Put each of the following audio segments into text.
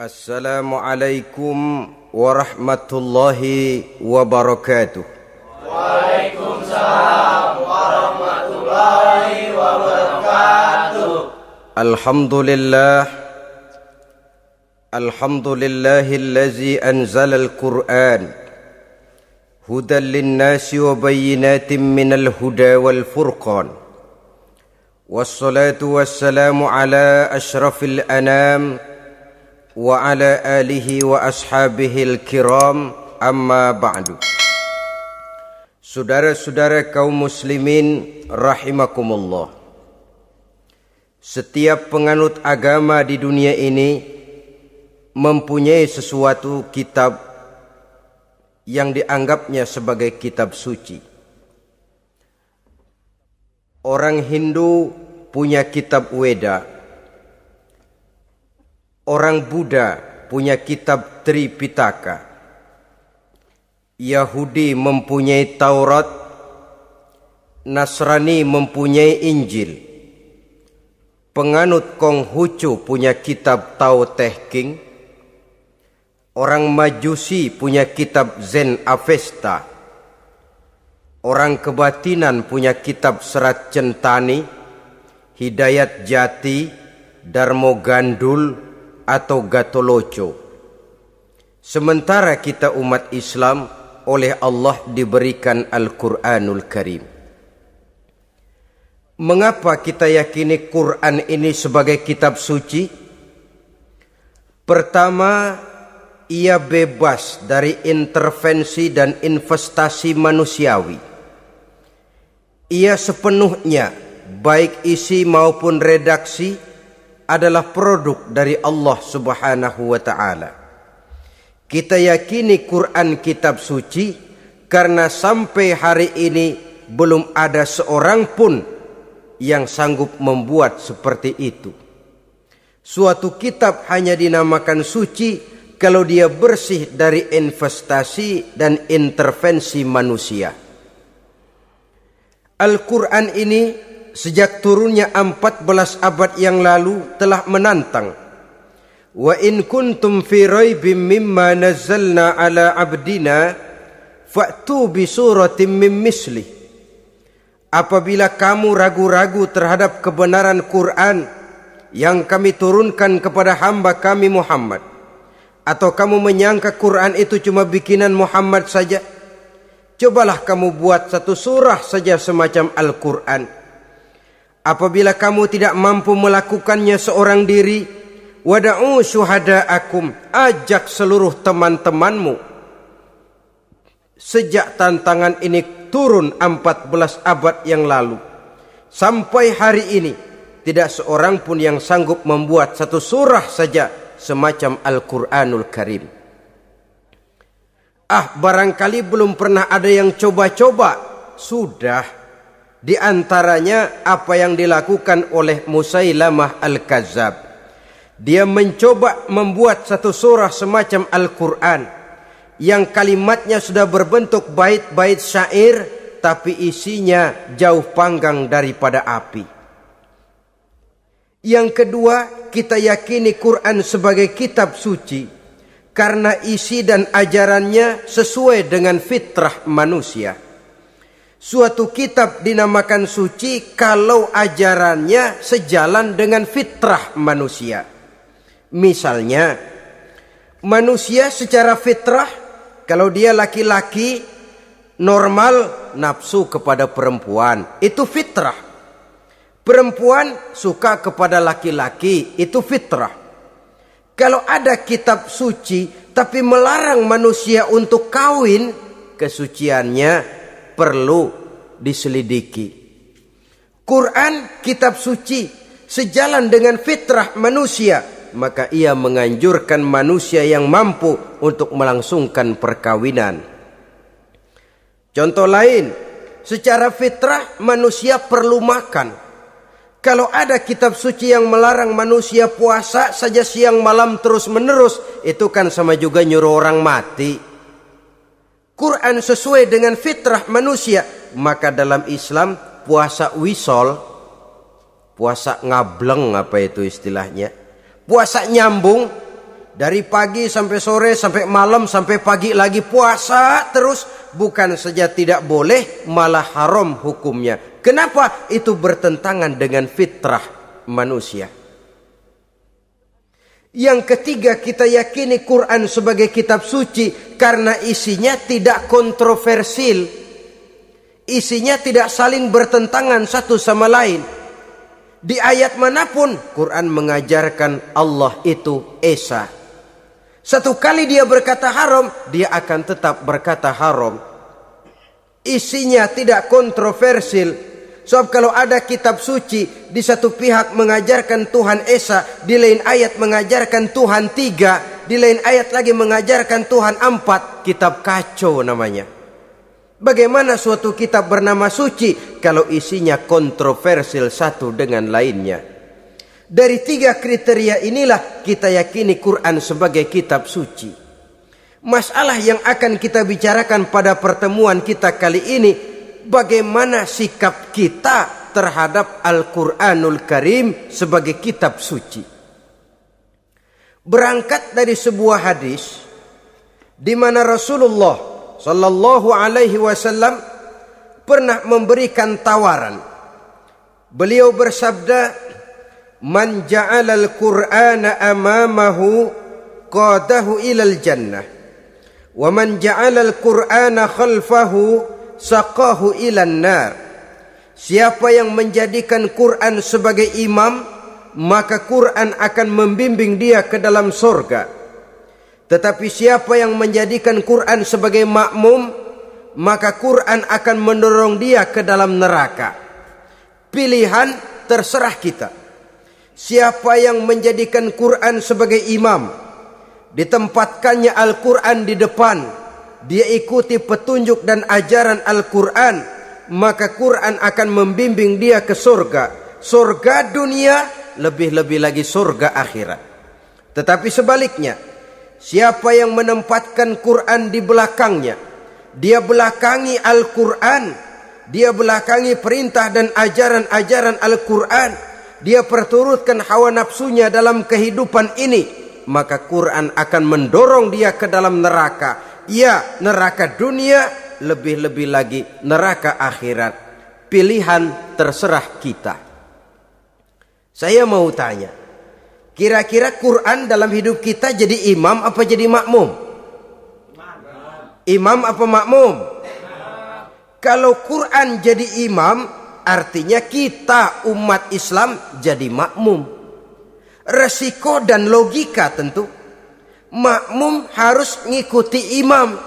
Assalamualaikum warahmatullahi wabarakatuh. Waalaikumsalam warahmatullahi wabarakatuh. Alhamdulillahillazi anzala al-Qur'an hudan linnasi wa bayyinatin minal huda wal furqan. Wassalatu wassalamu ala ashrafil anam wa ala alihi wa ashabihil kiram, amma ba'du. Saudara-saudara kaum muslimin rahimakumullah, setiap penganut agama di dunia ini mempunyai sesuatu kitab yang dianggapnya sebagai kitab suci. Orang Hindu punya kitab Weda, orang Buddha punya kitab Tripitaka, Yahudi mempunyai Taurat, Nasrani mempunyai Injil, penganut Konghucu punya kitab Tao Te Ching, orang Majusi punya kitab Zen Avesta, orang kebatinan punya kitab Serat Centani, Hidayat Jati, Darmo Gandul atau Gatoloco. Sementara kita umat Islam oleh Allah diberikan Al-Quranul Karim. Mengapa kita yakini Quran ini sebagai kitab suci? Pertama, ia bebas dari intervensi dan investasi manusiawi. Ia sepenuhnya, baik isi maupun redaksi, adalah produk dari Allah Subhanahu wa ta'ala. Kita yakini Quran kitab suci karena sampai hari ini belum ada seorang pun yang sanggup membuat seperti itu. Suatu kitab hanya dinamakan suci kalau dia bersih dari investasi dan intervensi manusia. Al-Quran ini sejak turunnya 14 abad yang lalu telah menantang. Wa in kuntum fi raibim mimma nazzalna ala abdina fa'tu bi suratin min mislih. Apabila kamu ragu-ragu terhadap kebenaran Quran yang kami turunkan kepada hamba kami Muhammad, atau kamu menyangka Quran itu cuma bikinan Muhammad saja, cobalah kamu buat satu surah saja semacam Al-Quran. Apabila kamu tidak mampu melakukannya seorang diri, wada'u syuhada'akum, ajak seluruh teman-temanmu. Sejak tantangan ini turun 14 abad yang lalu, sampai hari ini tidak seorang pun yang sanggup membuat satu surah saja semacam Al-Quranul Karim. Barangkali belum pernah ada yang coba-coba. Sudah. Di antaranya apa yang dilakukan oleh Musailamah Al-Kazzab. Dia mencoba membuat satu surah semacam Al-Quran yang kalimatnya sudah berbentuk bait-bait syair, tapi isinya jauh panggang daripada api. Yang kedua, kita yakini Quran sebagai kitab suci karena isi dan ajarannya sesuai dengan fitrah manusia. Suatu kitab dinamakan suci kalau ajarannya sejalan dengan fitrah manusia. Misalnya, manusia secara fitrah, kalau dia laki-laki normal nafsu kepada perempuan, itu fitrah. Perempuan suka kepada laki-laki, itu fitrah. Kalau ada kitab suci tapi melarang manusia untuk kawin, kesuciannya perlu diselidiki. Quran kitab suci sejalan dengan fitrah manusia, maka ia menganjurkan manusia yang mampu untuk melangsungkan perkawinan. Contoh lain, secara fitrah manusia perlu makan. Kalau ada kitab suci yang melarang manusia puasa saja siang malam terus menerus, itu kan sama juga nyuruh orang mati. Quran sesuai dengan fitrah manusia, maka dalam Islam puasa wisol, puasa ngableng apa itu istilahnya, puasa nyambung, Dari pagi sampai sore, sampai malam, sampai pagi lagi puasa terus. Bukan saja tidak boleh, malah haram hukumnya. Kenapa? Itu bertentangan dengan fitrah manusia. Yang ketiga, kita yakini Quran sebagai kitab suci karena isinya tidak kontroversial. Isinya tidak saling bertentangan satu sama lain. Di ayat manapun Quran mengajarkan Allah itu esa. Satu kali dia berkata haram, dia akan tetap berkata haram. Isinya tidak kontroversial. Sebab kalau ada kitab suci, di satu pihak mengajarkan Tuhan esa, di lain ayat mengajarkan Tuhan tiga, di lain ayat lagi mengajarkan Tuhan empat, kitab kacau namanya. Bagaimana suatu kitab bernama suci kalau isinya kontroversial satu dengan lainnya? Dari tiga kriteria inilah kita yakini Quran sebagai kitab suci. Masalah yang akan kita bicarakan pada pertemuan kita kali ini, bagaimana sikap kita terhadap Al-Quranul Karim sebagai kitab suci. Berangkat dari sebuah hadis di mana Rasulullah sallallahu alaihi wasallam pernah memberikan tawaran. Beliau bersabda, "Man ja'ala al-Qur'ana amamahu qadahu ilal jannah, wa man ja'ala al-Qur'ana khalfahu saqahu ilan nar." Siapa yang menjadikan Quran sebagai imam, maka Quran akan membimbing dia ke dalam surga. Tetapi siapa yang menjadikan Quran sebagai makmum, maka Quran akan mendorong dia ke dalam neraka. Pilihan terserah kita. Siapa yang menjadikan Quran sebagai imam, ditempatkannya Al-Quran di depan, dia ikuti petunjuk dan ajaran Al-Quran, maka Quran akan membimbing dia ke surga. Surga dunia, lebih-lebih lagi surga akhirat. Tetapi sebaliknya, siapa yang menempatkan Quran di belakangnya, dia belakangi Al-Quran, dia belakangi perintah dan ajaran-ajaran Al-Quran, dia perturutkan hawa nafsunya dalam kehidupan ini, maka Quran akan mendorong dia ke dalam neraka. Ya, neraka dunia, lebih-lebih lagi neraka akhirat. Pilihan terserah kita. Saya mau tanya, kira-kira Quran dalam hidup kita jadi imam apa jadi makmum? Imam apa makmum? Kalau Quran jadi imam, artinya kita umat Islam jadi makmum. Resiko dan logika tentu. Makmum harus ngikuti imam.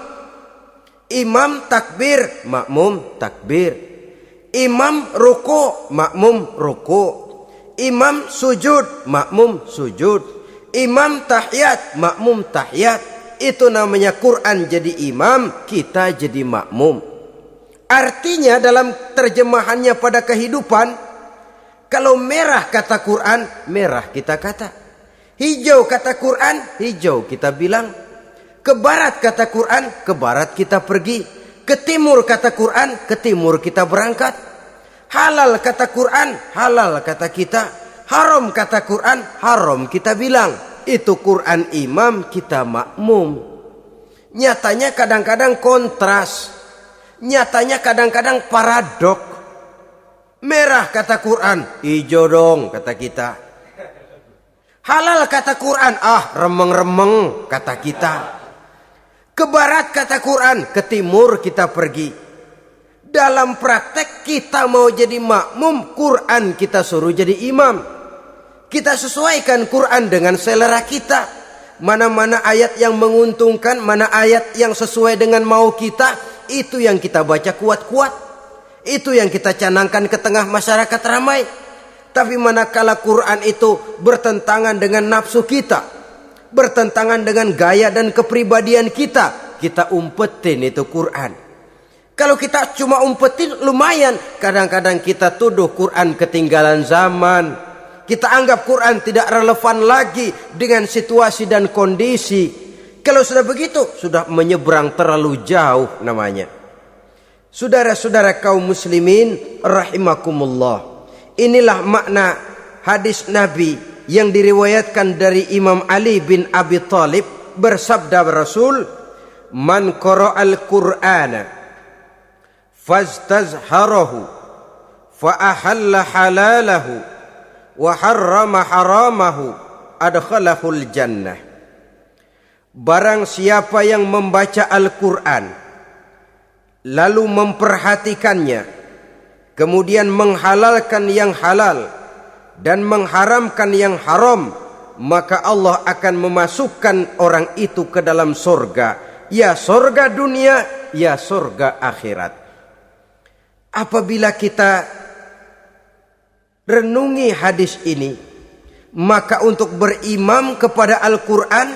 Imam takbir, makmum takbir. Imam ruku, makmum ruku. Imam sujud, makmum sujud. Imam tahiyat, makmum tahiyat. Itu namanya Quran jadi imam, kita jadi makmum. Artinya dalam terjemahannya pada kehidupan, kalau merah kata Quran, merah kita kata. Hijau kata Quran, hijau kita bilang. Ke barat kata Quran, ke barat kita pergi. Ke timur kata Quran, ke timur kita berangkat. Halal kata Quran, halal kata kita. Haram kata Quran, haram kita bilang. Itu Quran imam, kita makmum. Nyatanya kadang-kadang kontras. Nyatanya kadang-kadang paradok. Merah kata Quran, hijau dong kata kita. Halal kata Quran, remeng-remeng kata kita. Ke barat kata Quran, ke timur kita pergi. Dalam praktek kita mau jadi makmum, Quran kita suruh jadi imam. Kita sesuaikan Quran dengan selera kita. Mana-mana ayat yang menguntungkan, mana ayat yang sesuai dengan mau kita, itu yang kita baca kuat-kuat. Itu yang kita canangkan ke tengah masyarakat ramai. Tapi manakala Quran itu bertentangan dengan nafsu kita, bertentangan dengan gaya dan kepribadian kita, kita umpetin itu Quran. Kalau kita cuma umpetin lumayan, kadang-kadang kita tuduh Quran ketinggalan zaman. Kita anggap Quran tidak relevan lagi dengan situasi dan kondisi. Kalau sudah begitu, sudah menyeberang terlalu jauh namanya. Saudara-saudara kaum muslimin rahimakumullah. Inilah makna hadis Nabi yang diriwayatkan dari Imam Ali bin Abi Thalib, bersabda Rasul, "Man qara'al Qur'ana fastazharahu fa ahalla halalahu wa harrama haramahu adkhalahul jannah." Barang siapa yang membaca Al-Quran lalu memperhatikannya, kemudian menghalalkan yang halal dan mengharamkan yang haram, maka Allah akan memasukkan orang itu ke dalam surga, ya surga dunia, ya surga akhirat. Apabila kita renungi hadis ini, maka untuk berimam kepada Al-Quran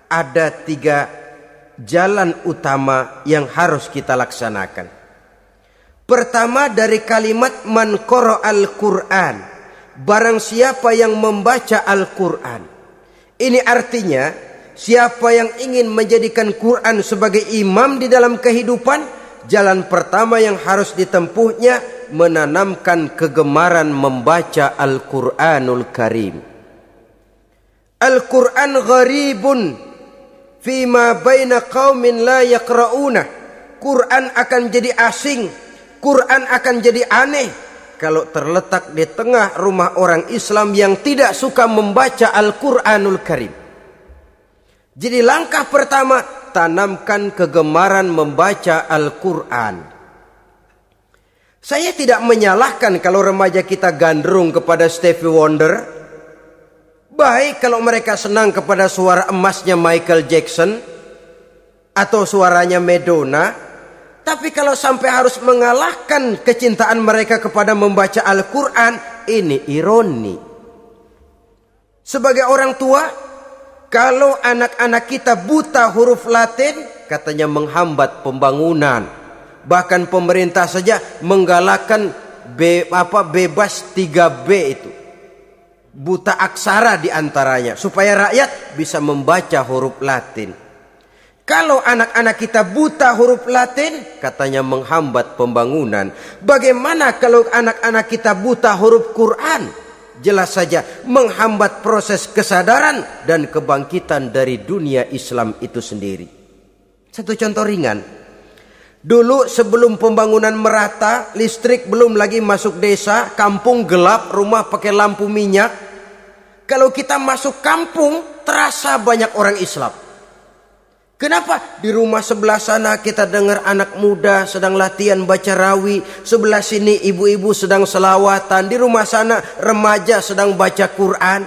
ada 3 jalan utama yang harus kita laksanakan. Pertama, dari kalimat man qara'al Qur'an, barang siapa yang membaca Al-Quran. Ini artinya siapa yang ingin menjadikan Quran sebagai imam di dalam kehidupan, jalan pertama yang harus ditempuhnya menanamkan kegemaran membaca Al-Quranul Karim. Al-Quran gharibun fima baina qaumin la yaqra'una. Quran akan jadi asing, Quran akan jadi aneh kalau terletak di tengah rumah orang Islam yang tidak suka membaca Al-Quranul Karim. Jadi langkah pertama, tanamkan kegemaran membaca Al-Quran. Saya tidak menyalahkan kalau remaja kita gandrung kepada Stevie Wonder. Baik kalau mereka senang kepada suara emasnya Michael Jackson atau suaranya Madonna. Tapi kalau sampai harus mengalahkan kecintaan mereka kepada membaca Al-Quran, ini ironi. Sebagai orang tua, kalau anak-anak kita buta huruf Latin, katanya menghambat pembangunan. Bahkan pemerintah saja menggalakkan bebas 3B itu. Buta aksara diantaranya, supaya rakyat bisa membaca huruf Latin. Kalau anak-anak kita buta huruf Latin, katanya menghambat pembangunan. Bagaimana kalau anak-anak kita buta huruf Quran? Jelas saja menghambat proses kesadaran dan kebangkitan dari dunia Islam itu sendiri. Satu contoh ringan. Dulu sebelum pembangunan merata, listrik belum lagi masuk desa, kampung gelap, rumah pakai lampu minyak. Kalau kita masuk kampung, terasa banyak orang Islam. Kenapa? Di rumah sebelah sana kita dengar anak muda sedang latihan baca rawi, sebelah sini ibu-ibu sedang selawatan, di rumah sana remaja sedang baca Quran.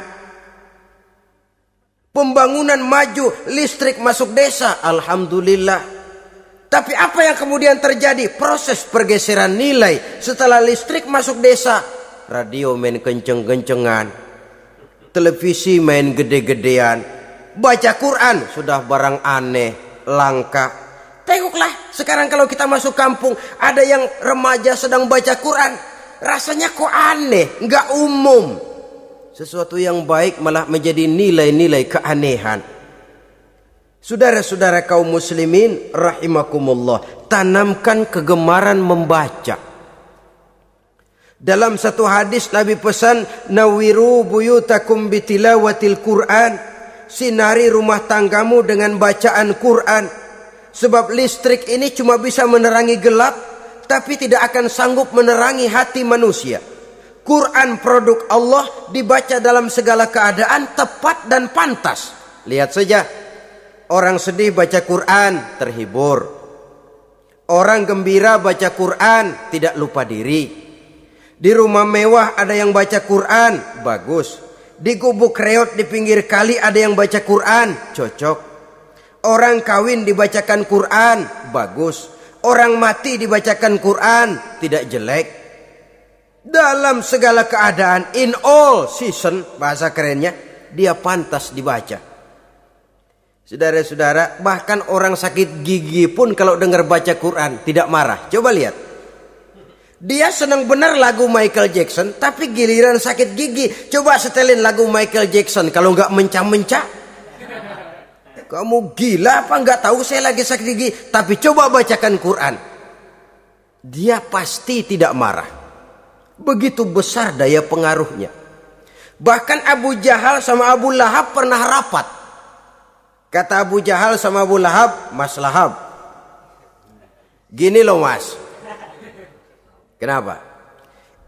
Pembangunan maju, listrik masuk desa, alhamdulillah. Tapi apa yang kemudian terjadi? Proses pergeseran nilai. Setelah listrik masuk desa, radio main kenceng-kencengan, televisi main gede-gedean, baca Quran sudah barang aneh, langka. Tengoklah sekarang kalau kita masuk kampung, ada yang remaja sedang baca Quran, rasanya kok aneh, nggak umum. Sesuatu yang baik malah menjadi nilai-nilai keanehan. Saudara-saudara kaum muslimin rahimakumullah, tanamkan kegemaran membaca. Dalam satu hadis Nabi pesan, nawiru buyutakum bitilawatil Quran, sinari rumah tanggamu dengan bacaan Quran. Sebab listrik ini cuma bisa menerangi gelap, tapi tidak akan sanggup menerangi hati manusia. Quran produk Allah, dibaca dalam segala keadaan, tepat dan pantas. Lihat saja, orang sedih baca Quran, terhibur. Orang gembira baca Quran, tidak lupa diri. Di rumah mewah ada yang baca Quran, bagus. Di gubuk reot di pinggir kali ada yang baca Quran, cocok. Orang kawin dibacakan Quran, bagus. Orang mati dibacakan Quran, tidak jelek. Dalam segala keadaan, in all season, bahasa kerennya, dia pantas dibaca. Saudara-saudara, bahkan orang sakit gigi pun kalau dengar baca Quran tidak marah. Coba lihat. Dia senang benar lagu Michael Jackson, tapi giliran sakit gigi, coba setelin lagu Michael Jackson, kalau nggak mencah-mencah. Kamu gila apa nggak tahu saya lagi sakit gigi, tapi coba bacakan Quran. Dia pasti tidak marah. Begitu besar daya pengaruhnya. Bahkan Abu Jahal sama Abu Lahab pernah rapat. Kata Abu Jahal sama Abu Lahab, Mas Lahab, gini loh mas. Kenapa?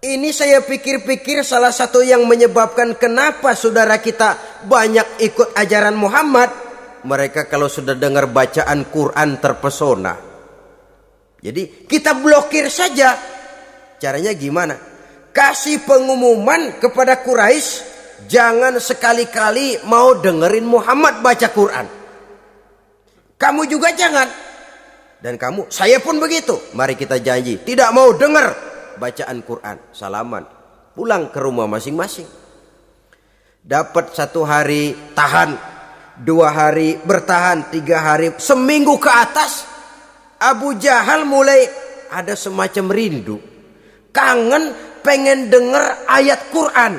Ini saya pikir-pikir salah satu yang menyebabkan kenapa saudara kita banyak ikut ajaran Muhammad. Mereka kalau sudah dengar bacaan Quran terpesona. Jadi kita blokir saja. Caranya gimana? Kasih pengumuman kepada Quraisy, jangan sekali-kali mau dengerin Muhammad baca Quran. Kamu juga jangan. Dan kamu, saya pun begitu. Mari kita janji, tidak mau dengar bacaan Quran. Salaman, pulang ke rumah masing-masing. Dapat 1 hari tahan, 2 hari bertahan, 3 hari, seminggu ke atas, Abu Jahal mulai ada semacam rindu, kangen, pengen dengar ayat Quran.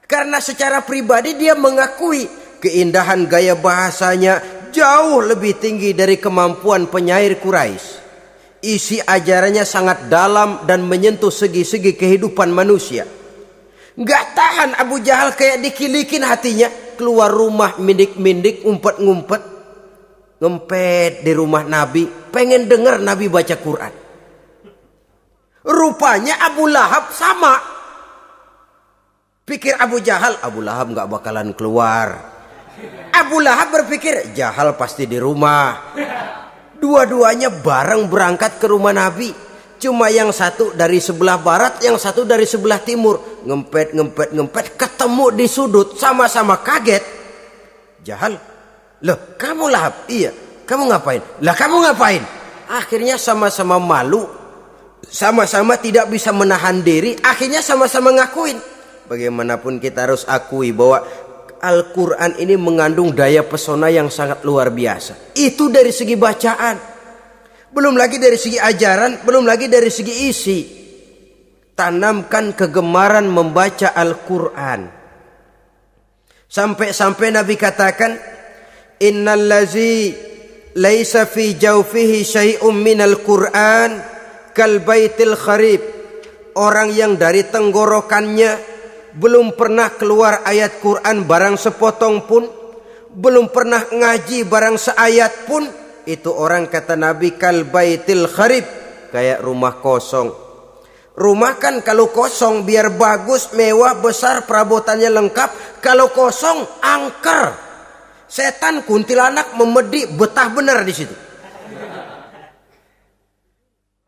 Karena secara pribadi dia mengakui keindahan gaya bahasanya jauh lebih tinggi dari kemampuan penyair Quraisy. Isi ajarannya sangat dalam dan menyentuh segi-segi kehidupan manusia. Gak tahan Abu Jahal, kayak dikilikin hatinya. Keluar rumah mindik-mindik, ngumpet-ngumpet, ngempet di rumah Nabi, pengen dengar Nabi baca Quran. Rupanya Abu Lahab sama. Pikir Abu Jahal, Abu Lahab gak bakalan keluar. Abu Lahab berpikir, Jahal pasti di rumah. Dua-duanya bareng berangkat ke rumah Nabi. Cuma yang satu dari sebelah barat, yang satu dari sebelah timur. Ngempet, ketemu di sudut, sama-sama kaget. Jahal, loh kamu Lahab? Iya, kamu ngapain? Lah kamu ngapain? Akhirnya sama-sama malu, sama-sama tidak bisa menahan diri. Akhirnya sama-sama ngakuin. Bagaimanapun kita harus akui bahwa Al-Quran ini mengandung daya pesona yang sangat luar biasa. Itu dari segi bacaan. Belum lagi dari segi ajaran, belum lagi dari segi isi. Tanamkan kegemaran membaca Al-Quran. Sampai-sampai Nabi katakan, Innal lazi laisa fi jawfihi syai'um minal Quran kal baitil kharib. Orang yang dari tenggorokannya belum pernah keluar ayat Quran barang sepotong pun, belum pernah ngaji barang seayat pun, itu orang kata Nabi kal baitil kharib, kayak rumah kosong. Rumah kan kalau kosong biar bagus, mewah, besar, perabotannya lengkap. Kalau kosong angker, setan kuntilanak memedi, betah benar di situ.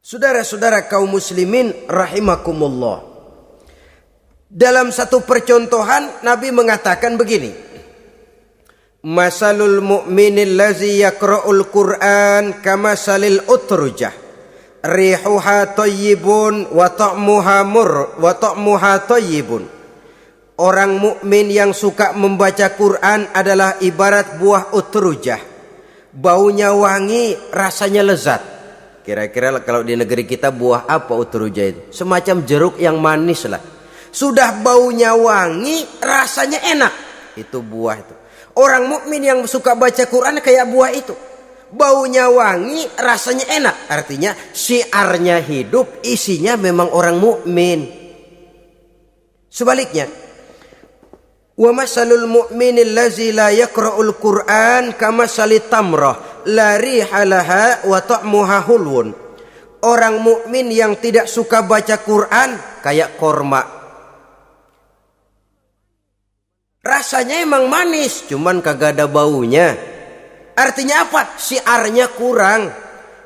Saudara-saudara kaum muslimin rahimakumullah. Dalam satu percontohan Nabi mengatakan begini, Masalul mu'minil lazi yakra'ul Qur'an kamasalil utrujah rihuha tayyibun wa ta'muha tayyibun. Orang mukmin yang suka membaca Quran adalah ibarat buah utrujah. Baunya wangi, rasanya lezat. Kira-kira kalau di negeri kita buah apa utrujah itu? Semacam jeruk yang manis lah. Sudah baunya wangi, rasanya enak. Itu buah itu. Orang mukmin yang suka baca Quran kayak buah itu. Baunya wangi, rasanya enak. Artinya syiarnya hidup, isinya memang orang mukmin. Sebaliknya, wa masalul mu'minil lazi la yaqra'ul Qur'an kamasalit tamrah la rihalaha wa ta'muha hulwun. Orang mukmin yang tidak suka baca Quran kayak korma. Rasanya emang manis, cuman kagak ada baunya. Artinya apa? Syiarnya kurang.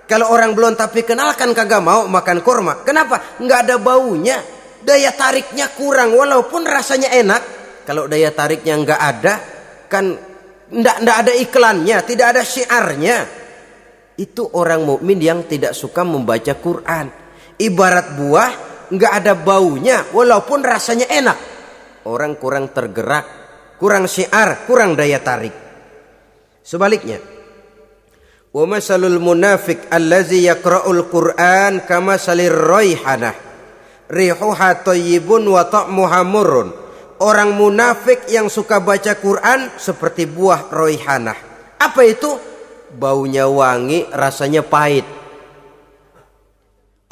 Kalau orang belum tapi kenal kan kagak mau makan korma. Kenapa? Nggak ada baunya. Daya tariknya kurang walaupun rasanya enak. Kalau daya tariknya nggak ada, kan nggak ada iklannya, tidak ada syiarnya. Itu orang mukmin yang tidak suka membaca Quran. Ibarat buah, nggak ada baunya walaupun rasanya enak. Orang kurang tergerak, kurang syiar, kurang daya tarik. Sebaliknya, wa masalul munafiq allazi yaqra'ul Qur'an kama salir raihanah rihuha thayyibun wa ta'muha murrun. Orang munafik yang suka baca Quran seperti buah raihanah. Apa itu? Baunya wangi, rasanya pahit.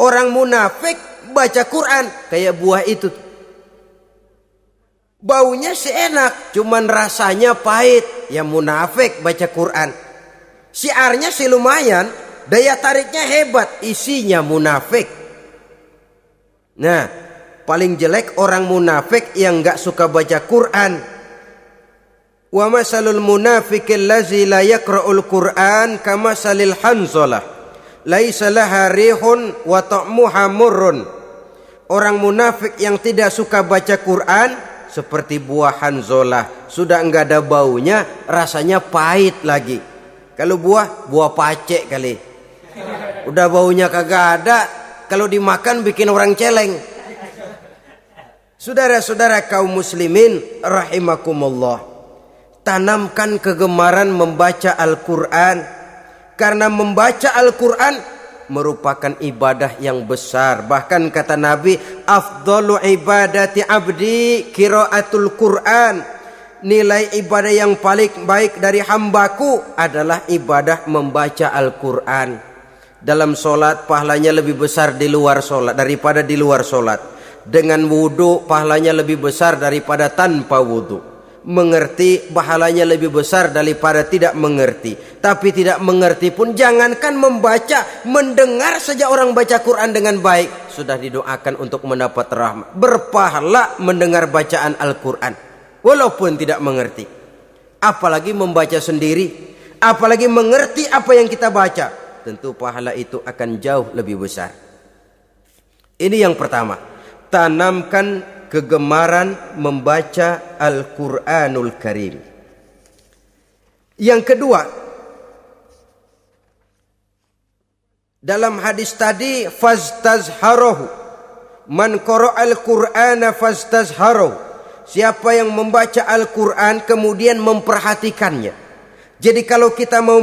Orang munafik baca Quran kayak buah itu. Baunya sih enak, cuman rasanya pahit. Ya munafik baca Quran. Syiarnya sih lumayan, daya tariknya hebat, isinya munafik. Nah, paling jelek orang munafik yang gak suka baca Quran. Wa masalul munafiqil lazi la yaqra'ul Quran kamasalil hanzalah laisa laha rihun wa ta'muha murrun. Orang munafik yang tidak suka baca Quran seperti buah hanzalah, sudah enggak ada baunya, rasanya pahit lagi. Kalau buah pacek kali. Udah baunya kagak ada, kalau dimakan bikin orang celeng. Saudara-saudara kaum muslimin rahimakumullah, tanamkan kegemaran membaca Al-Quran, karena membaca Al-Quran merupakan ibadah yang besar. Bahkan kata Nabi, afdalu ibadati abdi qiraatul Quran. Nilai ibadah yang paling baik dari hambaku adalah ibadah membaca Al-Quran. Dalam solat pahalanya lebih besar di luar solat daripada di luar solat. Dengan wudu pahalanya lebih besar daripada tanpa wudu. Mengerti pahalanya lebih besar daripada tidak mengerti. Tapi tidak mengerti pun jangankan membaca, mendengar saja orang baca Quran dengan baik sudah didoakan untuk mendapat rahmat. Berpahala mendengar bacaan Al-Quran walaupun tidak mengerti. Apalagi membaca sendiri, apalagi mengerti apa yang kita baca, tentu pahala itu akan jauh lebih besar. Ini yang pertama, tanamkan kegemaran membaca Al-Quranul Karim. Yang kedua, dalam hadis tadi, fastazharahu, man qara'al Qur'ana fastazharahu. Siapa yang membaca Al-Quran kemudian memperhatikannya. Jadi kalau kita mau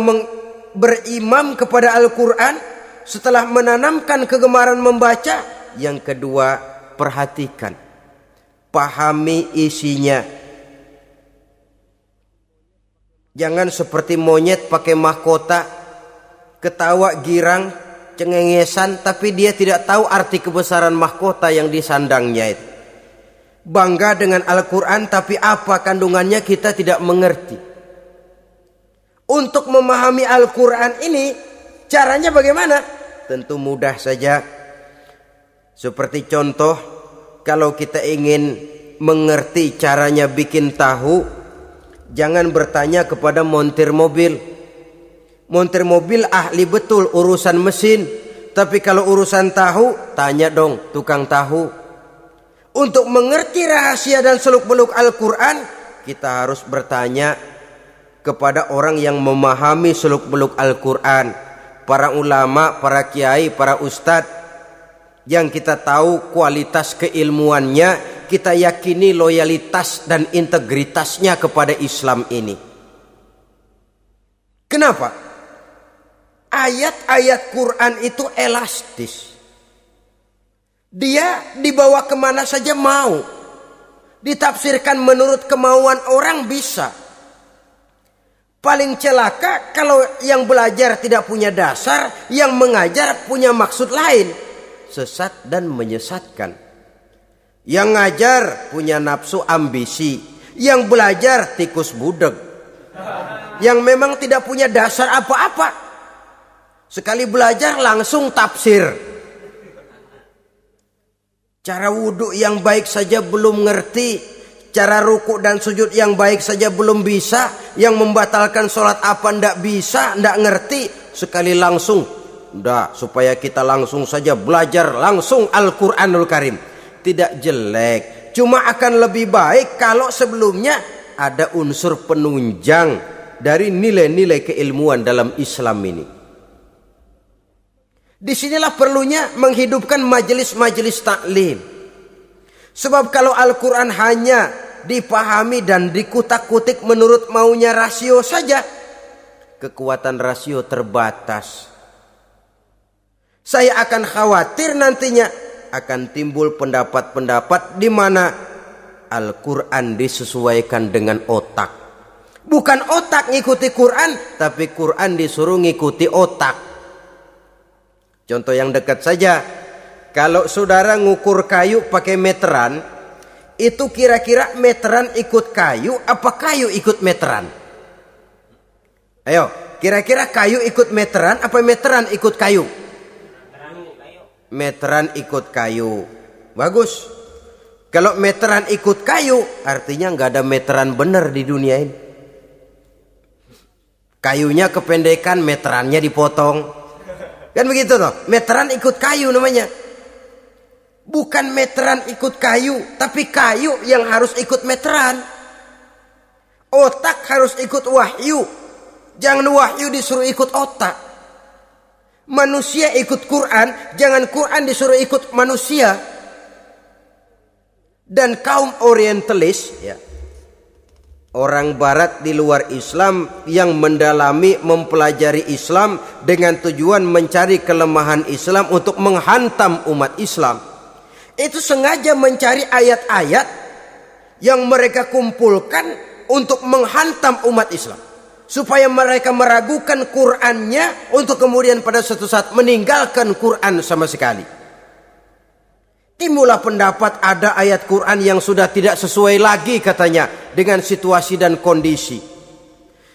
berimam kepada Al-Quran, setelah menanamkan kegemaran membaca, yang kedua perhatikan, pahami isinya. Jangan seperti monyet pakai mahkota, ketawa girang, cengengesan, tapi dia tidak tahu arti kebesaran mahkota yang disandangnya itu. Bangga dengan Al-Quran tapi apa kandungannya kita tidak mengerti. Untuk memahami Al-Quran ini caranya bagaimana? Tentu mudah saja. Seperti contoh, kalau kita ingin mengerti caranya bikin tahu, jangan bertanya kepada montir mobil. Montir mobil ahli betul urusan mesin, tapi kalau urusan tahu, tanya dong tukang tahu. Untuk mengerti rahasia dan seluk-beluk Al-Quran, kita harus bertanya kepada orang yang memahami seluk-beluk Al-Quran. Para ulama, para kiai, para ustadz, yang kita tahu kualitas keilmuannya, kita yakini loyalitas dan integritasnya kepada Islam ini. Kenapa? Ayat-ayat Quran itu elastis. Dia dibawa kemana saja mau. Ditafsirkan menurut kemauan orang bisa. Paling celaka kalau yang belajar tidak punya dasar, yang mengajar punya maksud lain. Sesat dan menyesatkan. Yang ngajar punya nafsu ambisi, yang belajar tikus budeg. Yang memang tidak punya dasar apa-apa. Sekali belajar langsung tafsir. Cara wudhu yang baik saja belum ngerti. Cara ruku dan sujud yang baik saja belum bisa. Yang membatalkan sholat apa ndak bisa, ndak ngerti. Sekali langsung. Udah, supaya kita langsung saja belajar langsung Al-Quranul Karim. Tidak jelek. Cuma akan lebih baik kalau sebelumnya ada unsur penunjang dari nilai-nilai keilmuan dalam Islam ini. Disinilah perlunya menghidupkan majelis-majelis taklim. Sebab kalau Al-Quran hanya dipahami dan dikutak-kutik menurut maunya rasio saja, kekuatan rasio terbatas. Saya akan khawatir nantinya akan timbul pendapat-pendapat di mana Al-Quran disesuaikan dengan otak. Bukan otak ngikuti Quran, tapi Quran disuruh ngikuti otak. Contoh yang dekat saja, kalau saudara ngukur kayu pakai meteran, itu kira-kira meteran ikut kayu apa kayu ikut meteran? Ayo, kira-kira kayu ikut meteran apa meteran ikut kayu? Meteran ikut kayu. Bagus. Kalau meteran ikut kayu, artinya nggak ada meteran benar di dunia ini. Kayunya kependekan, meterannya dipotong. Kan begitu toh? Meteran ikut kayu namanya. Bukan meteran ikut kayu, tapi kayu yang harus ikut meteran. Otak harus ikut wahyu. Jangan wahyu disuruh ikut otak. Manusia ikut Quran, jangan Quran disuruh ikut manusia. Dan kaum orientalis, ya, orang barat di luar Islam yang mendalami, mempelajari Islam dengan tujuan mencari kelemahan Islam untuk menghantam umat Islam, itu sengaja mencari ayat-ayat yang mereka kumpulkan untuk menghantam umat Islam, supaya mereka meragukan Qur'annya untuk kemudian pada suatu saat meninggalkan Qur'an sama sekali. Timbullah pendapat ada ayat Quran yang sudah tidak sesuai lagi katanya dengan situasi dan kondisi.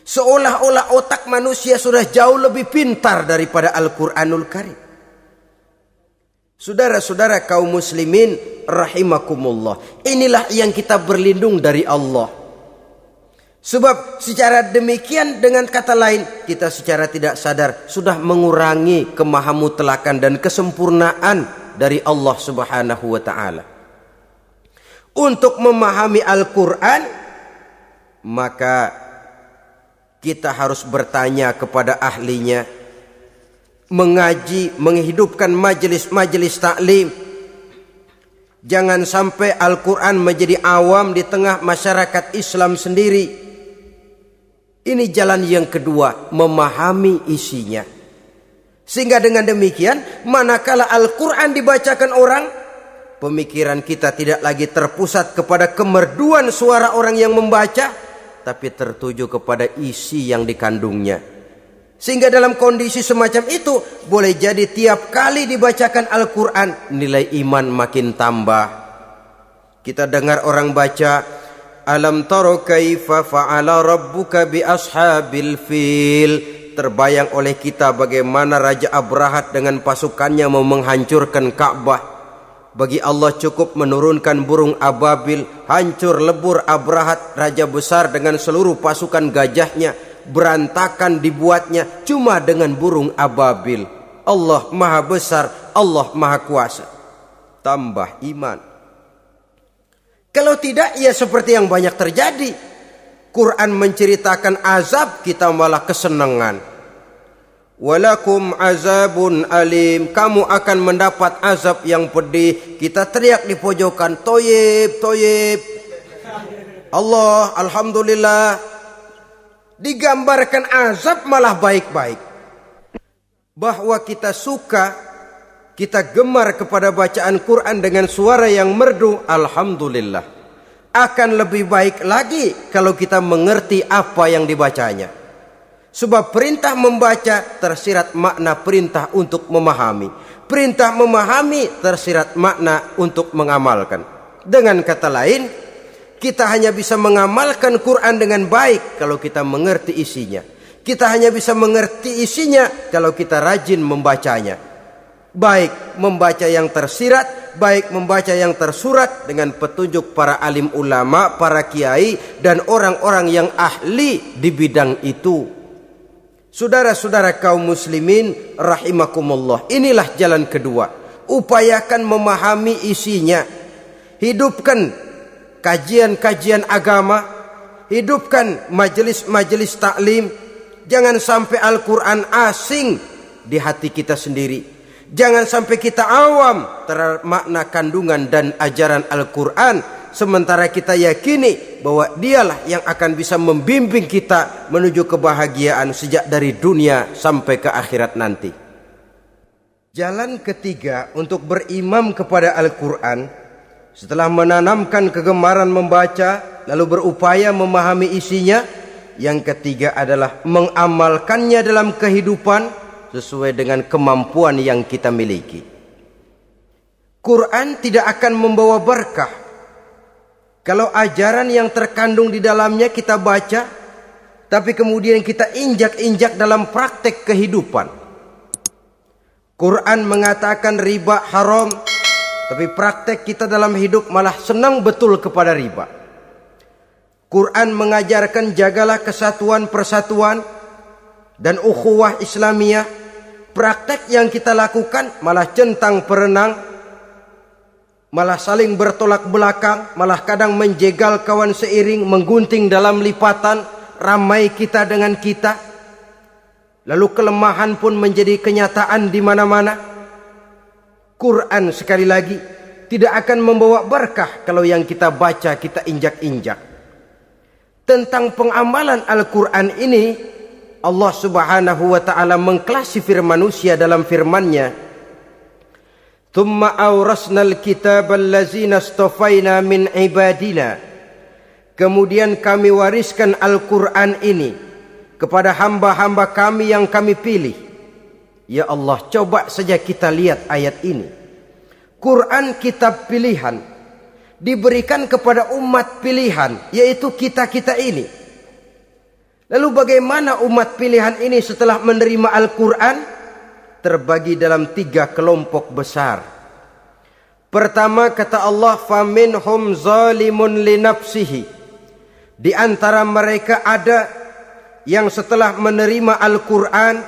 Seolah-olah otak manusia sudah jauh lebih pintar daripada Al-Quranul Karim. Saudara-saudara kaum muslimin rahimakumullah, inilah yang kita berlindung dari Allah. Sebab secara demikian, dengan kata lain, kita secara tidak sadar sudah mengurangi kemahamutlakan dan kesempurnaan dari Allah Subhanahu wa ta'ala. Untuk memahami Al-Quran, maka kita harus bertanya kepada ahlinya, mengaji, menghidupkan majelis-majelis taklim. Jangan sampai Al-Quran menjadi awam di tengah masyarakat Islam sendiri. Ini jalan yang kedua, memahami isinya. Sehingga dengan demikian, manakala Al-Quran dibacakan orang, pemikiran kita tidak lagi terpusat kepada kemerduan suara orang yang membaca, tapi tertuju kepada isi yang dikandungnya. Sehingga dalam kondisi semacam itu, boleh jadi tiap kali dibacakan Al-Quran, nilai iman makin tambah. Kita dengar orang baca, Alam taro kaifa fa'ala rabbuka bi ashabil fil. Terbayang oleh kita bagaimana Raja Abrahat dengan pasukannya mau menghancurkan Ka'bah. Bagi Allah cukup menurunkan burung ababil, hancur lebur Abrahat, raja besar dengan seluruh pasukan gajahnya, berantakan dibuatnya cuma dengan burung ababil. Allah maha besar, Allah maha kuasa. Tambah iman. Kalau tidak, ya seperti yang banyak terjadi. Quran menceritakan azab, kita malah kesenangan. Walakum azabun alim, kamu akan mendapat azab yang pedih. Kita teriak di pojokan, toyib, toyib. Allah, alhamdulillah. Digambarkan azab malah baik-baik. Bahwa kita suka, kita gemar kepada bacaan Quran dengan suara yang merdu, alhamdulillah. Akan lebih baik lagi kalau kita mengerti apa yang dibacanya. Sebab perintah membaca tersirat makna perintah untuk memahami. Perintah memahami tersirat makna untuk mengamalkan. Dengan kata lain, kita hanya bisa mengamalkan Quran dengan baik kalau kita mengerti isinya. Kita hanya bisa mengerti isinya kalau kita rajin membacanya. Baik membaca yang tersirat, baik membaca yang tersurat dengan petunjuk para alim ulama, para kiai, dan orang-orang yang ahli di bidang itu. Saudara-saudara kaum muslimin rahimakumullah, inilah jalan kedua. Upayakan memahami isinya. Hidupkan kajian-kajian agama, hidupkan majelis-majelis taklim. Jangan sampai Al-Quran asing di hati kita sendiri. Jangan sampai kita awam terhadap makna kandungan dan ajaran Al-Quran, sementara kita yakini bahwa dialah yang akan bisa membimbing kita menuju kebahagiaan sejak dari dunia sampai ke akhirat nanti. Jalan ketiga untuk berimam kepada Al-Quran, setelah menanamkan kegemaran membaca lalu berupaya memahami isinya, yang ketiga adalah mengamalkannya dalam kehidupan sesuai dengan kemampuan yang kita miliki. Quran tidak akan membawa berkah Kalau ajaran yang terkandung di dalamnya kita baca, tapi kemudian kita injak-injak dalam praktek kehidupan. Quran mengatakan riba haram, tapi praktek kita dalam hidup malah senang betul kepada riba. Quran mengajarkan jagalah kesatuan persatuan dan ukhuwah Islamiyah. Praktek yang kita lakukan malah centang perenang, malah saling bertolak belakang, malah kadang menjegal kawan seiring, menggunting dalam lipatan, ramai kita dengan kita. Lalu kelemahan pun menjadi kenyataan di mana-mana. Quran sekali lagi tidak akan membawa berkah kalau yang kita baca kita injak-injak. Tentang pengamalan Al-Quran ini, Allah Subhanahu wa ta'ala mengklasifikasi manusia dalam firman-Nya, Thumma awrasnal kitabal lazina astafaina min ibadina. Kemudian kami wariskan Al-Quran ini kepada hamba-hamba kami yang kami pilih. Ya Allah, coba saja kita lihat ayat ini. Quran kitab pilihan, diberikan kepada umat pilihan, yaitu kita-kita ini. Lalu bagaimana umat pilihan ini setelah menerima Al-Quran? Terbagi dalam 3 kelompok besar. Pertama, kata Allah, faminhum zalimun linafsihi. Di antara mereka ada yang setelah menerima Al-Quran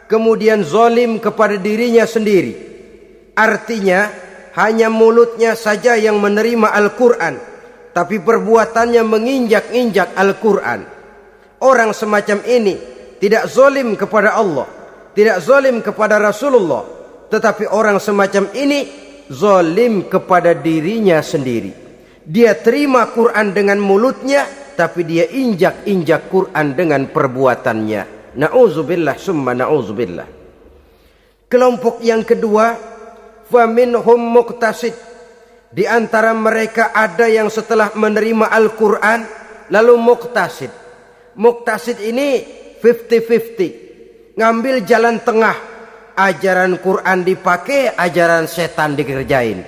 kemudian zalim kepada dirinya sendiri. Artinya hanya mulutnya saja yang menerima Al-Quran, tapi perbuatannya menginjak-injak Al-Quran. Orang semacam ini tidak zalim kepada Allah, tidak zalim kepada Rasulullah, tetapi orang semacam ini zalim kepada dirinya sendiri. Dia terima Quran dengan mulutnya, tapi dia injak-injak Quran dengan perbuatannya. Na'udzubillah summa na'udzubillah. Kelompok yang kedua, faminhum muqtasid. Di antara mereka ada yang setelah menerima Al-Quran lalu muqtasid. Muqtasid ini 50-50. Ngambil jalan tengah, ajaran Quran dipakai, ajaran setan dikerjain.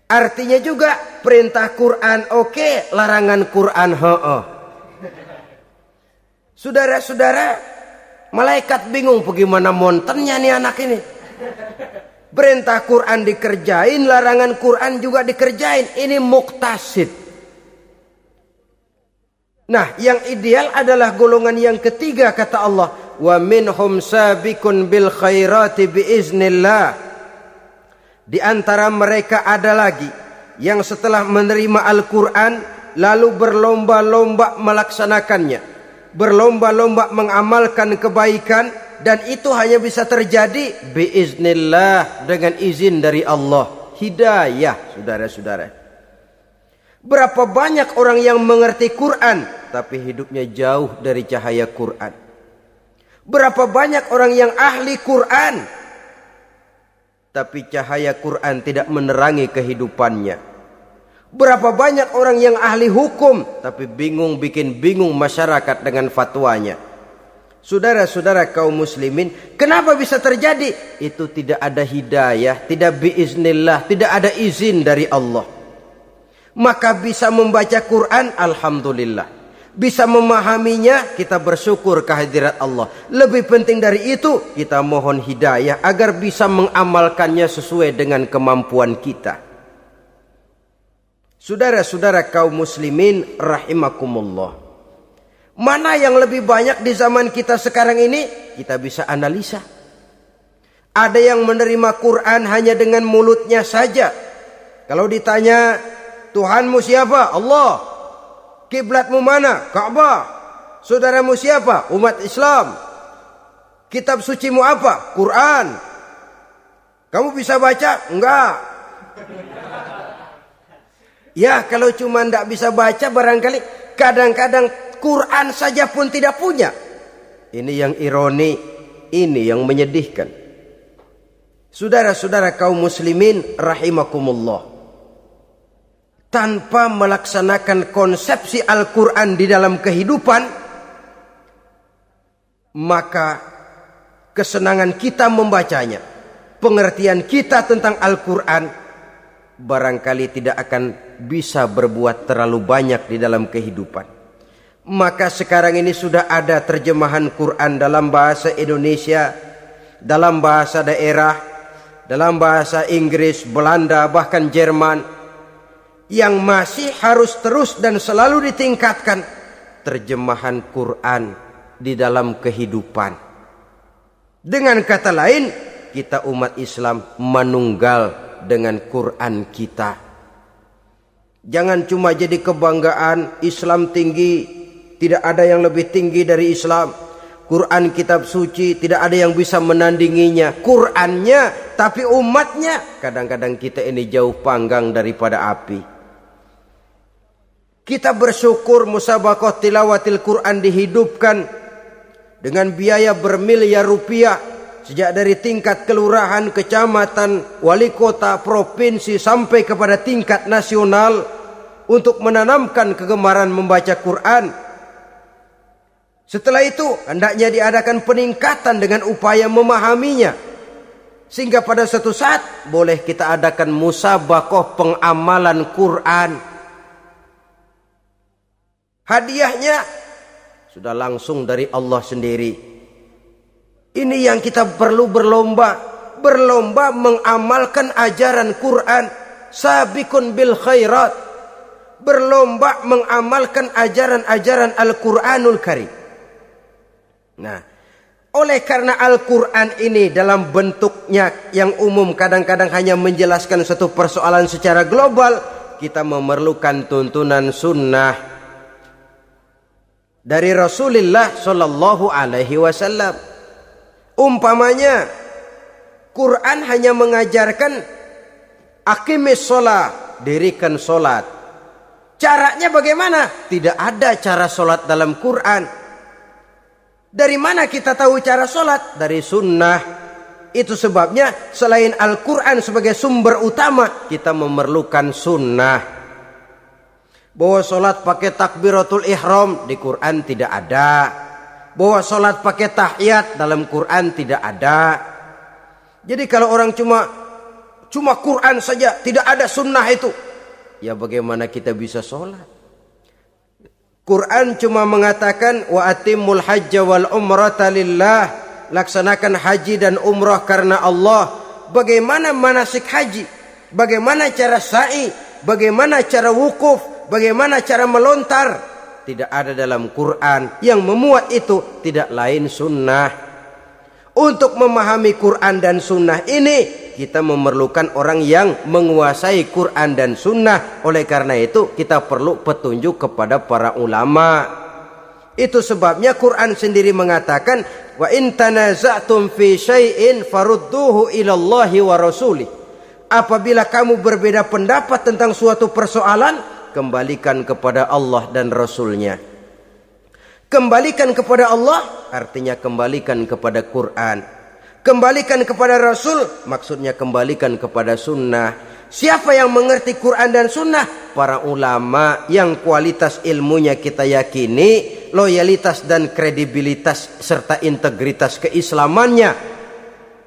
Artinya juga perintah Quran oke, larangan Quran heeh. Saudara-saudara, malaikat bingung bagaimana montennya nih anak ini. Perintah Quran dikerjain, larangan Quran juga dikerjain. Ini muqtasid. Nah, yang ideal adalah golongan yang ketiga, kata Allah, wa minhum sabiqun bil khairati biiznillah. Di antara mereka ada lagi yang setelah menerima Al-Quran lalu berlomba-lomba melaksanakannya, berlomba-lomba mengamalkan kebaikan, dan itu hanya bisa terjadi biiznillah, dengan izin dari Allah. Hidayah, saudara-saudara. Berapa banyak orang yang mengerti Quran tapi hidupnya jauh dari cahaya Quran. Berapa banyak orang yang ahli Quran tapi cahaya Quran tidak menerangi kehidupannya. Berapa banyak orang yang ahli hukum tapi bikin bingung masyarakat dengan fatwanya. Saudara-saudara kaum muslimin, kenapa bisa terjadi? Itu tidak ada hidayah, tidak biiznillah, tidak ada izin dari Allah. Maka bisa membaca Quran, alhamdulillah. Bisa memahaminya, kita bersyukur kehadirat Allah. Lebih penting dari itu, kita mohon hidayah agar bisa mengamalkannya sesuai dengan kemampuan kita. Saudara-saudara kaum muslimin rahimakumullah, mana yang lebih banyak di zaman kita sekarang ini? Kita bisa analisa. Ada yang menerima Quran hanya dengan mulutnya saja. Kalau ditanya, Tuhanmu siapa? Allah. Kiblatmu mana? Ka'bah. Saudaramu siapa? Umat Islam. Kitab sucimu apa? Quran. Kamu bisa baca? Enggak. Ya, kalau cuma tidak bisa baca, barangkali kadang-kadang Quran saja pun tidak punya. Ini yang ironi, ini yang menyedihkan. Saudara-saudara kaum muslimin rahimakumullah, tanpa melaksanakan konsepsi Al-Quran di dalam kehidupan, maka kesenangan kita membacanya, pengertian kita tentang Al-Quran barangkali tidak akan bisa berbuat terlalu banyak di dalam kehidupan. Maka sekarang ini sudah ada terjemahan Quran dalam bahasa Indonesia, dalam bahasa daerah, dalam bahasa Inggris, Belanda, bahkan Jerman, yang masih harus terus dan selalu ditingkatkan terjemahan Quran di dalam kehidupan. Dengan kata lain, kita umat Islam menunggal dengan Quran kita. Jangan cuma jadi kebanggaan Islam tinggi, tidak ada yang lebih tinggi dari Islam. Quran kitab suci, tidak ada yang bisa menandinginya. Qurannya, tapi umatnya, kadang-kadang kita ini jauh panggang daripada api. Kita bersyukur musabaqah tilawatil Quran dihidupkan dengan biaya bermiliar rupiah, sejak dari tingkat kelurahan, kecamatan, wali kota, provinsi, sampai kepada tingkat nasional, untuk menanamkan kegemaran membaca Quran. Setelah itu hendaknya diadakan peningkatan dengan upaya memahaminya, sehingga pada suatu saat boleh kita adakan musabaqah pengamalan Quran. Hadiahnya sudah langsung dari Allah sendiri. Ini yang kita perlu berlomba mengamalkan ajaran Quran. Sabiqun bil khairat, berlomba mengamalkan ajaran-ajaran Al-Quranul Karim. Nah, oleh karena Al-Quran ini dalam bentuknya yang umum kadang-kadang hanya menjelaskan satu persoalan secara global, kita memerlukan tuntunan sunnah dari Rasulullah Shallallahu Alaihi Wasallam. Umpamanya, Quran hanya mengajarkan aqimis sholat, dirikan sholat. Caranya bagaimana? Tidak ada cara sholat dalam Quran. Dari mana kita tahu cara sholat? Dari sunnah. Itu sebabnya selain Al-Quran sebagai sumber utama, kita memerlukan sunnah. Bahwa sholat pakai takbiratul ihram di Quran tidak ada. Bahwa sholat pakai tahiyat dalam Quran tidak ada. Jadi kalau orang cuma Quran saja, tidak ada sunnah itu, ya bagaimana kita bisa sholat? Quran cuma mengatakan wa atimul hajja wal umrata lillah, laksanakan haji dan umrah karena Allah. Bagaimana manasik haji? Bagaimana cara sa'i? Bagaimana cara wukuf? Bagaimana cara melontar? Tidak ada dalam Quran. Yang memuat itu tidak lain sunnah. Untuk memahami Quran dan sunnah ini, kita memerlukan orang yang menguasai Quran dan sunnah. Oleh karena itu kita perlu petunjuk kepada para ulama. Itu sebabnya Quran sendiri mengatakan wa in tanaza'tum fi syai'in farudduhu ilallahi wa rasulih. Apabila kamu berbeda pendapat tentang suatu persoalan, kembalikan kepada Allah dan Rasulnya. Kembalikan kepada Allah artinya kembalikan kepada Quran. Kembalikan kepada Rasul maksudnya kembalikan kepada sunnah. Siapa yang mengerti Quran dan sunnah? Para ulama yang kualitas ilmunya kita yakini, loyalitas dan kredibilitas serta integritas keislamannya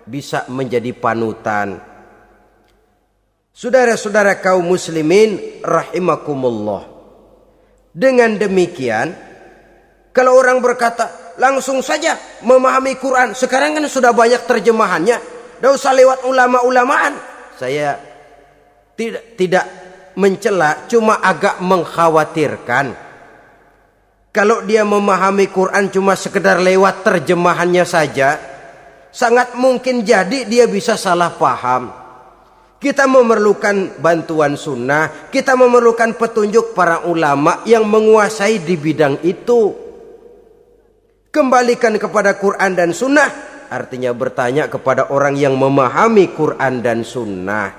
bisa menjadi panutan. Saudara-saudara kaum muslimin rahimakumullah. Dengan demikian, kalau orang berkata langsung saja memahami Quran, sekarang kan sudah banyak terjemahannya, tidak usah lewat ulama-ulamaan. Saya tidak mencela, cuma agak mengkhawatirkan kalau dia memahami Quran cuma sekedar lewat terjemahannya saja, sangat mungkin jadi dia bisa salah paham. Kita memerlukan bantuan sunnah, kita memerlukan petunjuk para ulama yang menguasai di bidang itu. Kembalikan kepada Quran dan sunnah artinya bertanya kepada orang yang memahami Quran dan sunnah.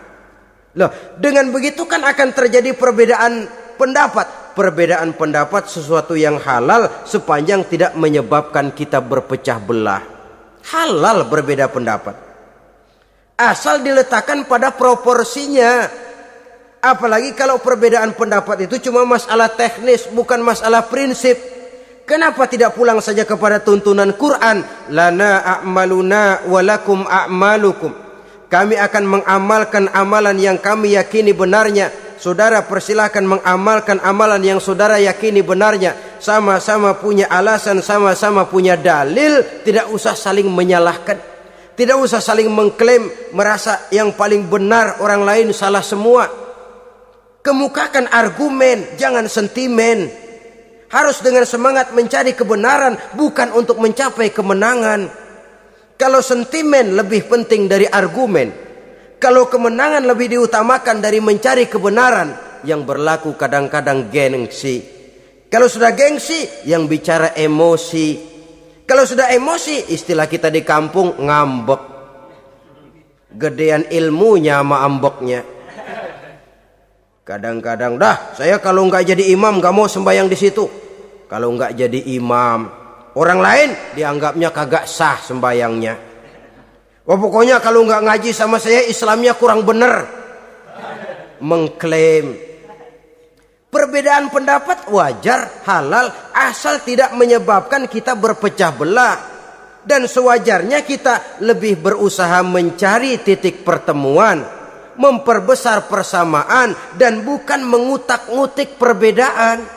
Loh, dengan begitu kan akan terjadi perbedaan pendapat. Perbedaan pendapat sesuatu yang halal sepanjang tidak menyebabkan kita berpecah belah. Halal berbeda pendapat, asal diletakkan pada proporsinya. Apalagi kalau perbedaan pendapat itu cuma masalah teknis, bukan masalah prinsip. Kenapa tidak pulang saja kepada tuntunan Quran? Lana a'maluna walakum a'malukum. Kami akan mengamalkan amalan yang kami yakini benarnya, saudara persilahkan mengamalkan amalan yang saudara yakini benarnya. Sama-sama punya alasan, sama-sama punya dalil. Tidak usah saling menyalahkan, tidak usah saling mengklaim merasa yang paling benar, orang lain salah semua. Kemukakan argumen, jangan sentimen. Harus dengan semangat mencari kebenaran, bukan untuk mencapai kemenangan. Kalau sentimen lebih penting dari argumen, kalau kemenangan lebih diutamakan dari mencari kebenaran, yang berlaku kadang-kadang gengsi. Kalau sudah gengsi, yang bicara emosi. Kalau sudah emosi, istilah kita di kampung, ngambek. Gedean ilmunya sama ambeknya. Kadang-kadang, dah saya kalau nggak jadi imam nggak mau sembahyang di situ. Kalau nggak jadi imam, orang lain dianggapnya kagak sah sembayangnya. Wah, pokoknya kalau nggak ngaji sama saya Islamnya kurang bener. Mengklaim. Perbedaan pendapat wajar, halal, asal tidak menyebabkan kita berpecah belah. Dan sewajarnya kita lebih berusaha mencari titik pertemuan, memperbesar persamaan, dan bukan mengutak-ngutik perbedaan.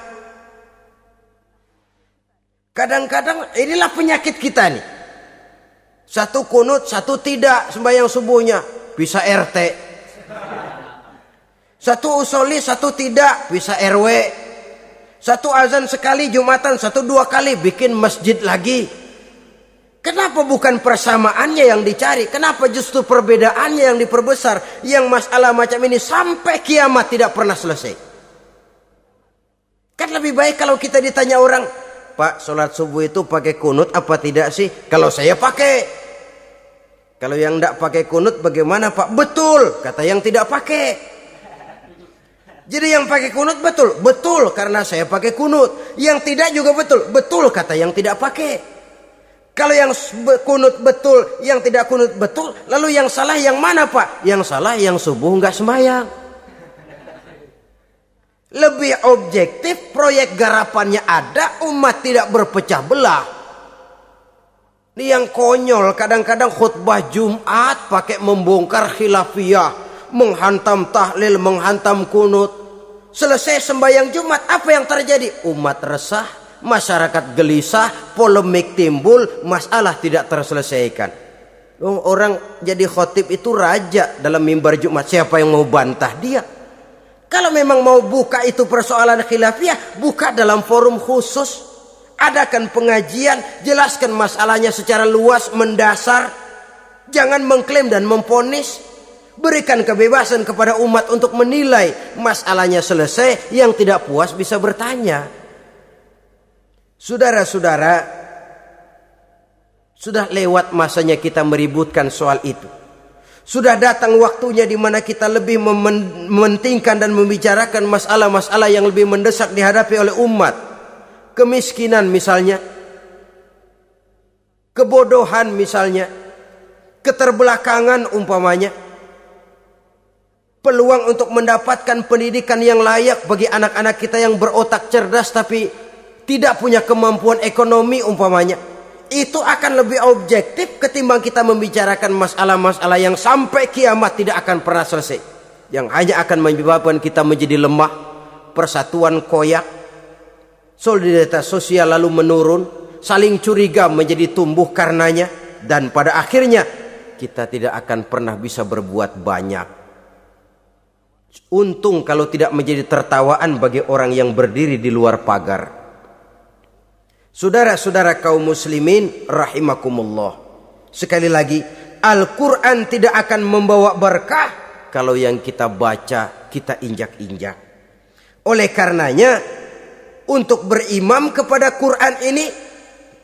Kadang-kadang inilah penyakit kita nih. Satu kunut, satu tidak sembahyang subuhnya, bisa RT. Satu usoli, satu tidak, bisa RW. Satu azan sekali Jumatan, satu dua kali bikin masjid lagi. Kenapa bukan persamaannya yang dicari? Kenapa justru perbedaannya yang diperbesar? Yang masalah macam ini sampai kiamat tidak pernah selesai. Kan lebih baik kalau kita ditanya orang, Pak, sholat subuh itu pakai kunut apa tidak sih? Kalau saya pakai. Kalau yang tidak pakai kunut bagaimana Pak? Betul, kata yang tidak pakai. Jadi yang pakai kunut betul, betul karena saya pakai kunut. Yang tidak juga betul, betul kata yang tidak pakai. Kalau yang kunut betul, yang tidak kunut betul, lalu yang salah yang mana Pak? Yang salah yang subuh nggak sembahyang. Lebih objektif, proyek garapannya ada, umat tidak berpecah belah. Ini yang konyol, kadang-kadang khutbah Jumat pakai membongkar khilafiyah, menghantam tahlil, menghantam kunut. Selesai sembahyang Jumat, apa yang terjadi? Umat resah, masyarakat gelisah, polemik timbul, masalah tidak terselesaikan. Orang jadi khotib itu raja dalam mimbar Jumat, siapa yang mau bantah dia? Kalau memang mau buka itu persoalan khilafiyah, buka dalam forum khusus. Adakan pengajian, jelaskan masalahnya secara luas, mendasar. Jangan mengklaim dan memponis. Berikan kebebasan kepada umat untuk menilai. Masalahnya selesai, yang tidak puas bisa bertanya. Saudara-saudara, sudah lewat masanya kita meributkan soal itu. Sudah datang waktunya di mana kita lebih mementingkan dan membicarakan masalah-masalah yang lebih mendesak dihadapi oleh umat. Kemiskinan misalnya, kebodohan misalnya, keterbelakangan umpamanya, peluang untuk mendapatkan pendidikan yang layak bagi anak-anak kita yang berotak cerdas tapi tidak punya kemampuan ekonomi umpamanya. Itu akan lebih objektif ketimbang kita membicarakan masalah-masalah yang sampai kiamat tidak akan pernah selesai, yang hanya akan menyebabkan kita menjadi lemah, persatuan koyak, solidaritas sosial lalu menurun, saling curiga menjadi tumbuh karenanya, dan pada akhirnya kita tidak akan pernah bisa berbuat banyak. Untung kalau tidak menjadi tertawaan bagi orang yang berdiri di luar pagar. Saudara-saudara kaum muslimin rahimakumullah. Sekali lagi, Al-Quran tidak akan membawa berkah kalau yang kita baca kita injak-injak. Oleh karenanya, untuk berimam kepada Quran ini,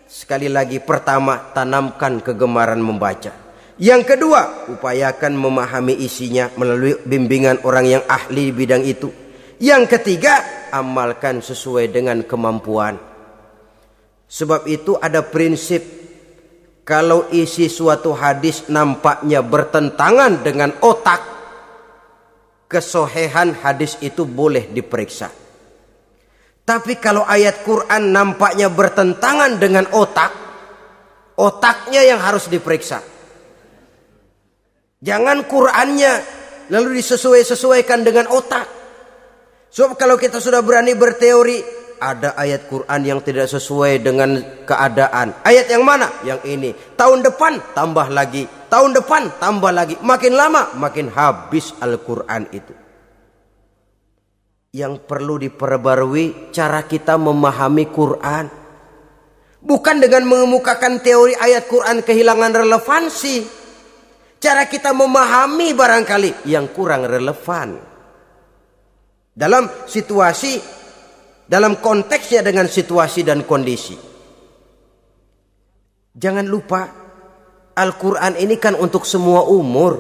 sekali lagi, pertama, tanamkan kegemaran membaca. Yang kedua, upayakan memahami isinya melalui bimbingan orang yang ahli bidang itu. Yang ketiga, amalkan sesuai dengan kemampuan. Sebab itu ada prinsip, kalau isi suatu hadis nampaknya bertentangan dengan otak, kesohihan hadis itu boleh diperiksa. Tapi kalau ayat Quran nampaknya bertentangan dengan otak, otaknya yang harus diperiksa. Jangan Qurannya lalu disesuaikan dengan otak. Sebab kalau kita sudah berani berteori, ada ayat Quran yang tidak sesuai dengan keadaan. Ayat yang mana? Yang ini. Tahun depan tambah lagi. Tahun depan tambah lagi. Makin lama makin habis Al-Quran itu. Yang perlu diperbarui cara kita memahami Quran. Bukan dengan mengemukakan teori ayat Quran kehilangan relevansi. Cara kita memahami barangkali yang kurang relevan. Dalam situasi, dalam konteksnya dengan situasi dan kondisi. Jangan lupa, Al-Quran ini kan untuk semua umur.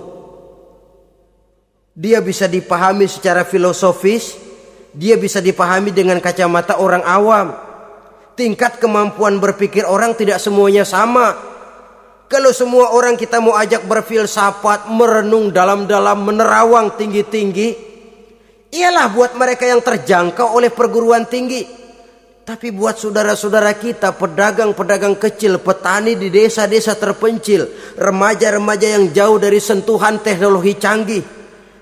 Dia bisa dipahami secara filosofis, dia bisa dipahami dengan kacamata orang awam. Tingkat kemampuan berpikir orang tidak semuanya sama. Kalau semua orang kita mau ajak berfilsafat, merenung dalam-dalam, menerawang tinggi-tinggi, ialah buat mereka yang terjangkau oleh perguruan tinggi. Tapi buat saudara-saudara kita, pedagang-pedagang kecil, petani di desa-desa terpencil, remaja-remaja yang jauh dari sentuhan teknologi canggih,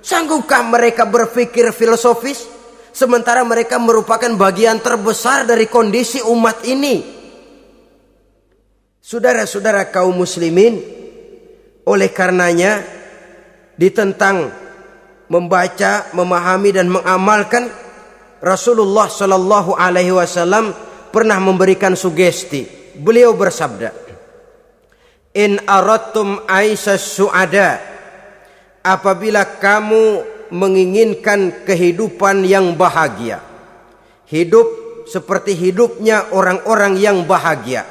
sanggupkah mereka berpikir filosofis? Sementara mereka merupakan bagian terbesar dari kondisi umat ini. Saudara-saudara kaum muslimin, oleh karenanya ditentang membaca, memahami dan mengamalkan, Rasulullah Shallallahu Alaihi Wasallam pernah memberikan sugesti. Beliau bersabda, "In aradtum aisha su'ada, apabila kamu menginginkan kehidupan yang bahagia, hidup seperti hidupnya orang-orang yang bahagia,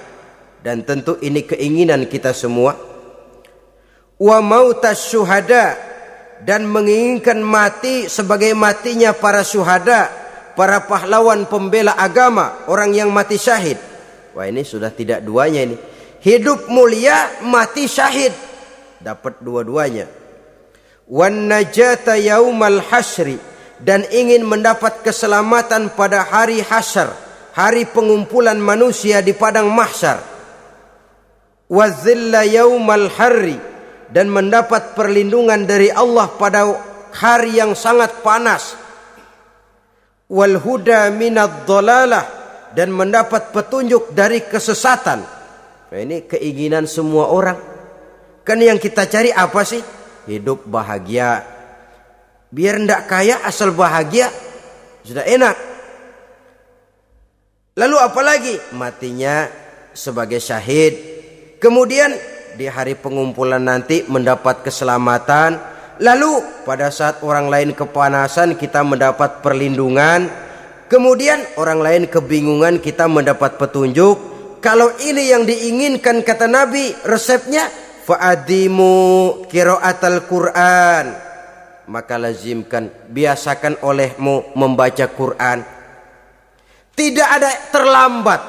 dan tentu ini keinginan kita semua, wa mautas syuhada, dan menginginkan mati sebagai matinya para syuhada, para pahlawan pembela agama, orang yang mati syahid." Wah, ini sudah tidak duanya ini. Hidup mulia, mati syahid, dapat dua-duanya. Wan najata yaumal hasyri, dan ingin mendapat keselamatan pada hari hasyar, hari pengumpulan manusia di padang mahsyar. Wazilla yaumal harri, dan mendapat perlindungan dari Allah pada hari yang sangat panas. Wal huda minad dhalalah, dan mendapat petunjuk dari kesesatan. Nah, ini keinginan semua orang. Kan yang kita cari apa sih? Hidup bahagia. Biar ndak kaya, asal bahagia sudah enak. Lalu apalagi? Matinya sebagai syahid. Kemudian di hari pengumpulan nanti mendapat keselamatan. Lalu pada saat orang lain kepanasan, kita mendapat perlindungan. Kemudian orang lain kebingungan, kita mendapat petunjuk. Kalau ini yang diinginkan, kata Nabi, resepnya fa'adimu qiraatal Quran, maka lazimkan, biasakan olehmu membaca Quran. Tidak ada terlambat.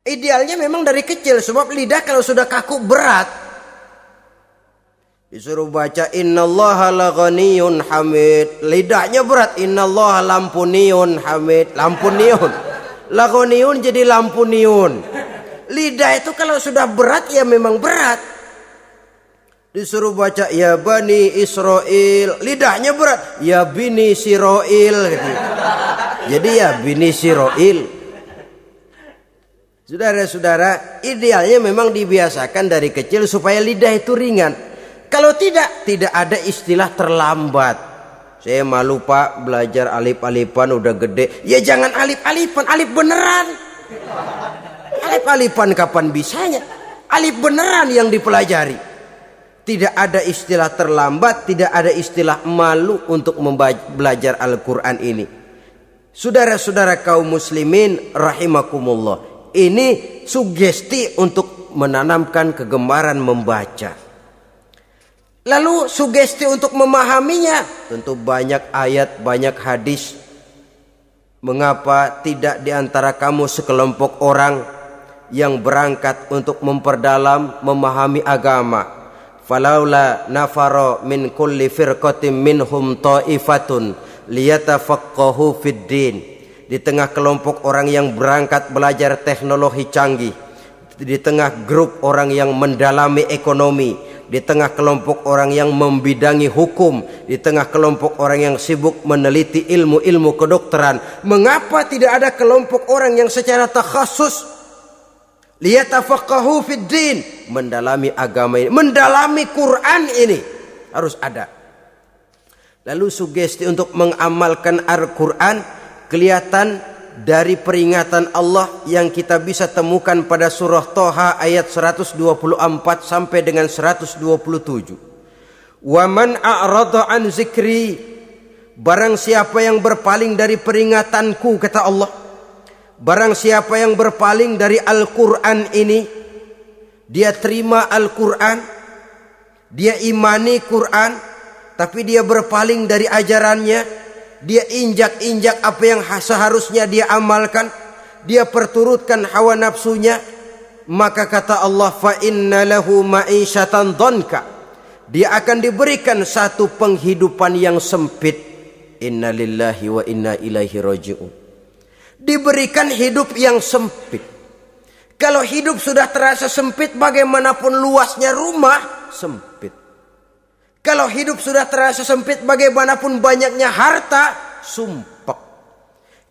Idealnya memang dari kecil, sebab lidah kalau sudah kaku berat. Disuruh baca innallaha laghaniyun hamid, lidahnya berat. Innallaha lampuniyun hamid, lampuniyun. Laghaniyun jadi lampuniyun. Lidah itu kalau sudah berat ya memang berat. Disuruh baca ya bani Israel, lidahnya berat. Ya bini Siroil gitu. Jadi ya bini Siroil. Saudara-saudara, idealnya memang dibiasakan dari kecil supaya lidah itu ringan. Kalau tidak ada istilah terlambat. Saya malu pak, belajar alif-alifan udah gede. Ya jangan alif-alifan, alif beneran. Alif-alifan kapan bisanya? Alif beneran yang dipelajari. Tidak ada istilah terlambat, tidak ada istilah malu untuk belajar Al-Quran ini. Saudara-saudara kaum muslimin rahimakumullah, ini sugesti untuk menanamkan kegemaran membaca. Lalu sugesti untuk memahaminya, tentu banyak ayat, banyak hadis. Mengapa tidak diantara kamu sekelompok orang yang berangkat untuk memperdalam, memahami agama? Falaula nafaro min kulli firqatin minhum ta'ifatun liyatafaqahu fid din. Di tengah kelompok orang yang berangkat belajar teknologi canggih, di tengah grup orang yang mendalami ekonomi, di tengah kelompok orang yang membidangi hukum, di tengah kelompok orang yang sibuk meneliti ilmu-ilmu kedokteran, mengapa tidak ada kelompok orang yang secara takhasus liyatafaqahu fid din, mendalami agama ini, mendalami Quran ini? Harus ada. Lalu sugesti untuk mengamalkan Al-Quran kelihatan dari peringatan Allah yang kita bisa temukan pada surah Toha ayat 124 sampai dengan 127. Wa man a'rada an zikri, barang siapa yang berpaling dari peringatanku, kata Allah, barang siapa yang berpaling dari Al-Quran ini, dia terima Al-Quran, dia imani Quran, tapi dia berpaling dari ajarannya, dia injak-injak apa yang seharusnya dia amalkan, dia perturutkan hawa nafsunya, maka kata Allah, fa inna lahu ma'isyatan dhanka, dia akan diberikan satu penghidupan yang sempit. Inna lillahi wa inna ilaihi raji'un. Diberikan hidup yang sempit. Kalau hidup sudah terasa sempit, bagaimanapun luasnya rumah, sempit. Kalau hidup sudah terasa sempit, bagaimanapun banyaknya harta, sumpek.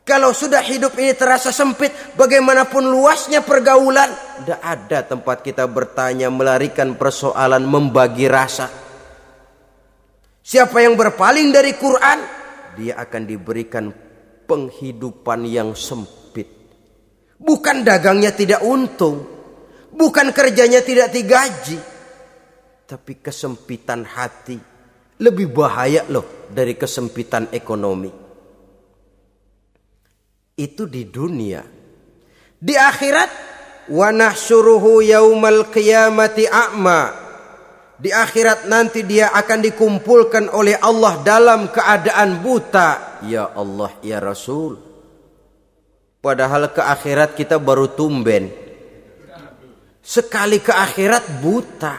Kalau sudah hidup ini terasa sempit, bagaimanapun luasnya pergaulan, tidak ada tempat kita bertanya, melarikan persoalan, membagi rasa. Siapa yang berpaling dari Quran, dia akan diberikan penghidupan yang sempit. Bukan dagangnya tidak untung, bukan kerjanya tidak digaji, tapi kesempitan hati lebih bahaya loh dari kesempitan ekonomi. Itu di dunia. Di akhirat, wa nahsyuruhu yaumal qiyamati a'ma. Di akhirat nanti dia akan dikumpulkan oleh Allah dalam keadaan buta. Ya Allah, ya Rasul. Padahal ke akhirat kita baru tumben. Sekali ke akhirat buta.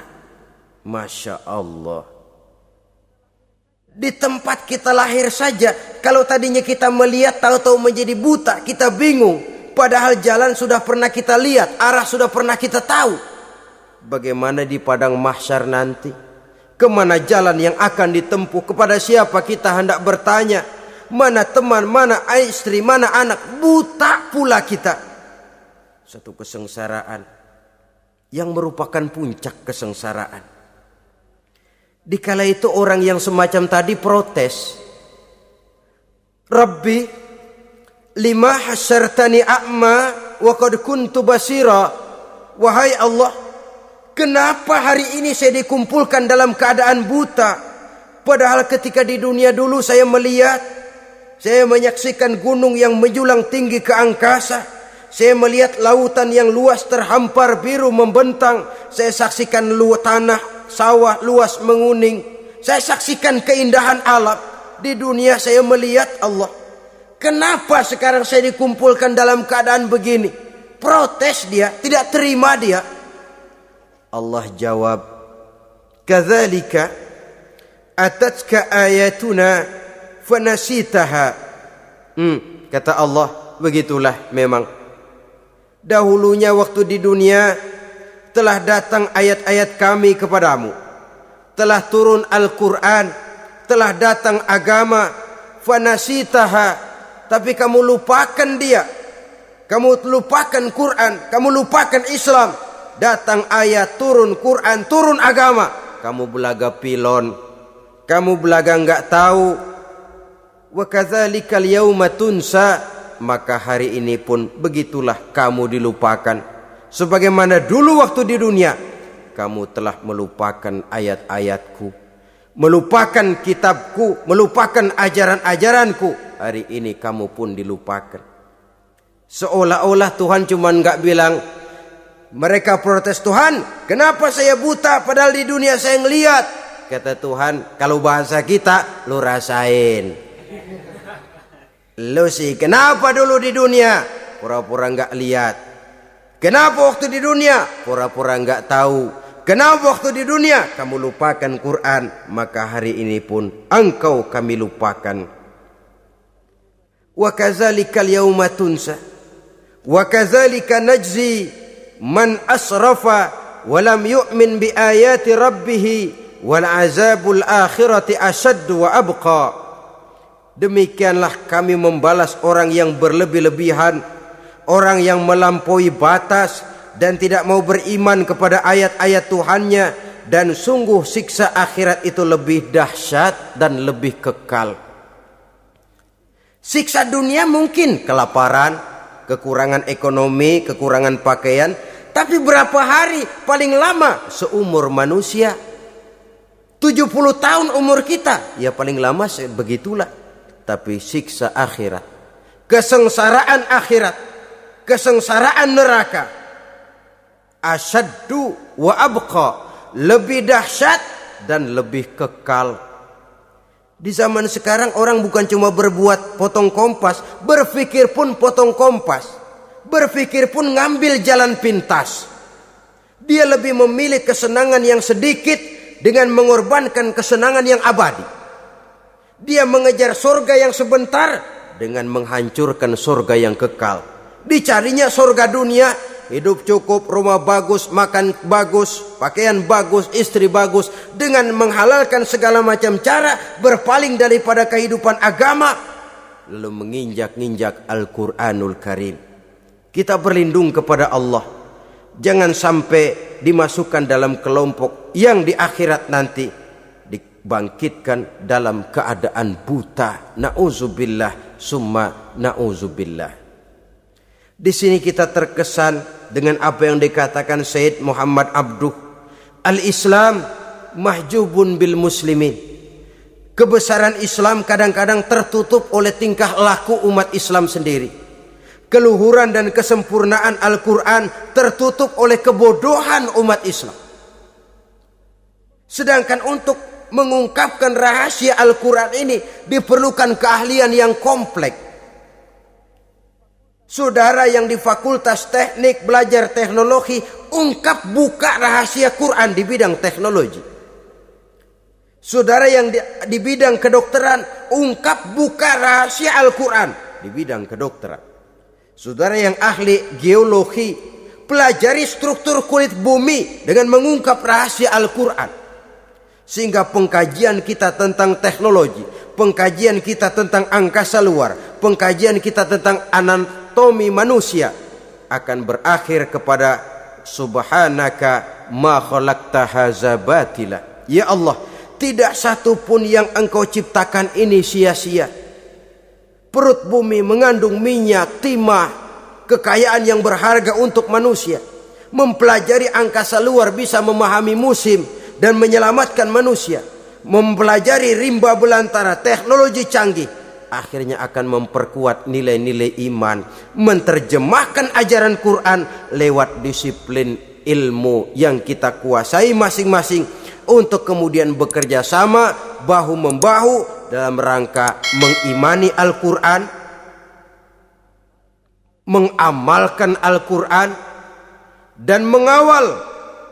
Masya Allah. Di tempat kita lahir saja, kalau tadinya kita melihat tahu-tahu menjadi buta, kita bingung. Padahal jalan sudah pernah kita lihat, arah sudah pernah kita tahu. Bagaimana di padang mahsyar nanti? Kemana jalan yang akan ditempuh? Kepada siapa kita hendak bertanya? Mana teman, mana istri, mana anak? Buta pula kita. Satu kesengsaraan yang merupakan puncak kesengsaraan. Dikala itu orang yang semacam tadi protes. Rabbi, lima hasyartani a'ma wa qad kuntu basira. Wahai Allah, kenapa hari ini saya dikumpulkan dalam keadaan buta? Padahal ketika di dunia dulu saya melihat, saya menyaksikan gunung yang menjulang tinggi ke angkasa. Saya melihat lautan yang luas terhampar biru membentang. Saya saksikan tanah sawah luas menguning. Saya saksikan keindahan alam. Di dunia saya melihat Allah. Kenapa sekarang saya dikumpulkan dalam keadaan begini? Protes dia, tidak terima dia. Allah jawab, kadzalika atatka ayatuna fanasitaha. Kata Allah, begitulah memang. Dahulunya waktu di dunia telah datang ayat-ayat kami kepadamu, telah turun Al-Quran, telah datang agama, fanasitaha, tapi kamu lupakan dia, kamu lupakan Quran, kamu lupakan Islam. Datang ayat, turun Quran, turun agama, kamu belaga pilon, kamu belaga enggak tahu. Wa kadzalikal yauma tunsa, maka hari ini pun begitulah kamu dilupakan. Sebagaimana dulu waktu di dunia, kamu telah melupakan ayat-ayatku, melupakan kitabku, melupakan ajaran-ajaranku. Hari ini kamu pun dilupakan. Seolah-olah Tuhan cuma enggak bilang, mereka protes, Tuhan, kenapa saya buta padahal di dunia saya ngelihat. Kata Tuhan, kalau bahasa kita, lu rasain. Lu sih kenapa dulu di dunia pura-pura enggak lihat? Kenapa waktu di dunia pura-pura enggak tahu? Kenapa waktu di dunia kamu lupakan Quran? Maka hari ini pun engkau kami lupakan. Wa kadzalikal yauma tunsa wa kadzalika najzi man asrafa walam yu'min bi ayati rabbih wal azabul akhirati asyaddu wa abqa. Demikianlah kami membalas orang yang berlebih-lebihan, orang yang melampaui batas dan tidak mau beriman kepada ayat-ayat Tuhannya, dan sungguh siksa akhirat itu lebih dahsyat dan lebih kekal. Siksa dunia mungkin kelaparan, kekurangan ekonomi, kekurangan pakaian, tapi berapa hari paling lama seumur manusia? 70 tahun umur kita, ya paling lama begitulah. Tapi siksa akhirat, kesengsaraan akhirat, kesengsaraan neraka, asyaddu wa abqa, lebih dahsyat dan lebih kekal. Di zaman sekarang orang bukan cuma berbuat potong kompas, berpikir pun potong kompas, berpikir pun ngambil jalan pintas. Dia lebih memilih kesenangan yang sedikit dengan mengorbankan kesenangan yang abadi. Dia mengejar surga yang sebentar dengan menghancurkan surga yang kekal. Dicarinya surga dunia, hidup cukup, rumah bagus, makan bagus, pakaian bagus, istri bagus, dengan menghalalkan segala macam cara, berpaling daripada kehidupan agama, lalu menginjak-injak Al-Quranul Karim. Kita berlindung kepada Allah, jangan sampai dimasukkan dalam kelompok yang di akhirat nanti dibangkitkan dalam keadaan buta. Na'udzubillah summa na'udzubillah. Di sini kita terkesan dengan apa yang dikatakan Sayyid Muhammad Abduh, al-Islam mahjubun bil muslimin. Kebesaran Islam kadang-kadang tertutup oleh tingkah laku umat Islam sendiri. Keluhuran dan kesempurnaan Al-Quran tertutup oleh kebodohan umat Islam. Sedangkan untuk mengungkapkan rahasia Al-Quran ini diperlukan keahlian yang kompleks. Saudara yang di fakultas teknik belajar teknologi, ungkap buka rahasia Quran di bidang teknologi. Saudara yang di bidang kedokteran, ungkap buka rahasia Al-Quran di bidang kedokteran. Saudara yang ahli geologi, pelajari struktur kulit bumi dengan mengungkap rahasia Al-Quran. Sehingga pengkajian kita tentang teknologi, pengkajian kita tentang angkasa luar, pengkajian kita tentang anatomi manusia akan berakhir kepada subhanaka ma khalaqta hadza batila. Ya Allah, tidak satu pun yang Engkau ciptakan ini sia-sia. Perut bumi mengandung minyak, timah, kekayaan yang berharga untuk manusia. Mempelajari angkasa luar bisa memahami musim dan menyelamatkan manusia. Mempelajari rimba belantara, teknologi canggih, akhirnya akan memperkuat nilai-nilai iman. Menerjemahkan ajaran Quran lewat disiplin ilmu yang kita kuasai masing-masing, untuk kemudian bekerja sama bahu-membahu dalam rangka mengimani Al-Quran, mengamalkan Al-Quran, dan mengawal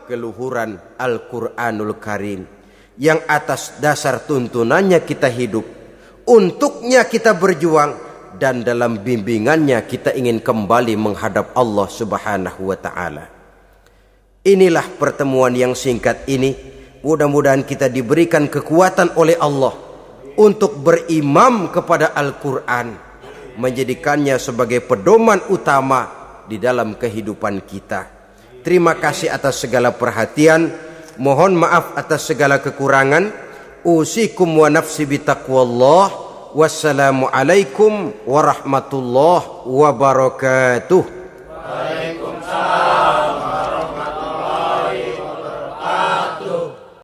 keluhuran Al-Quranul Karim yang atas dasar tuntunannya kita hidup, untuknya kita berjuang, dan dalam bimbingannya kita ingin kembali menghadap Allah Subhanahu wa ta'ala. Inilah pertemuan yang singkat ini. Mudah-mudahan kita diberikan kekuatan oleh Allah untuk berimam kepada Al-Quran, menjadikannya sebagai pedoman utama di dalam kehidupan kita. Terima kasih atas segala perhatian. Mohon maaf atas segala kekurangan. Usikum wa nafsi bitaqwallah. Wassalamualaikum warahmatullahi wabarakatuh.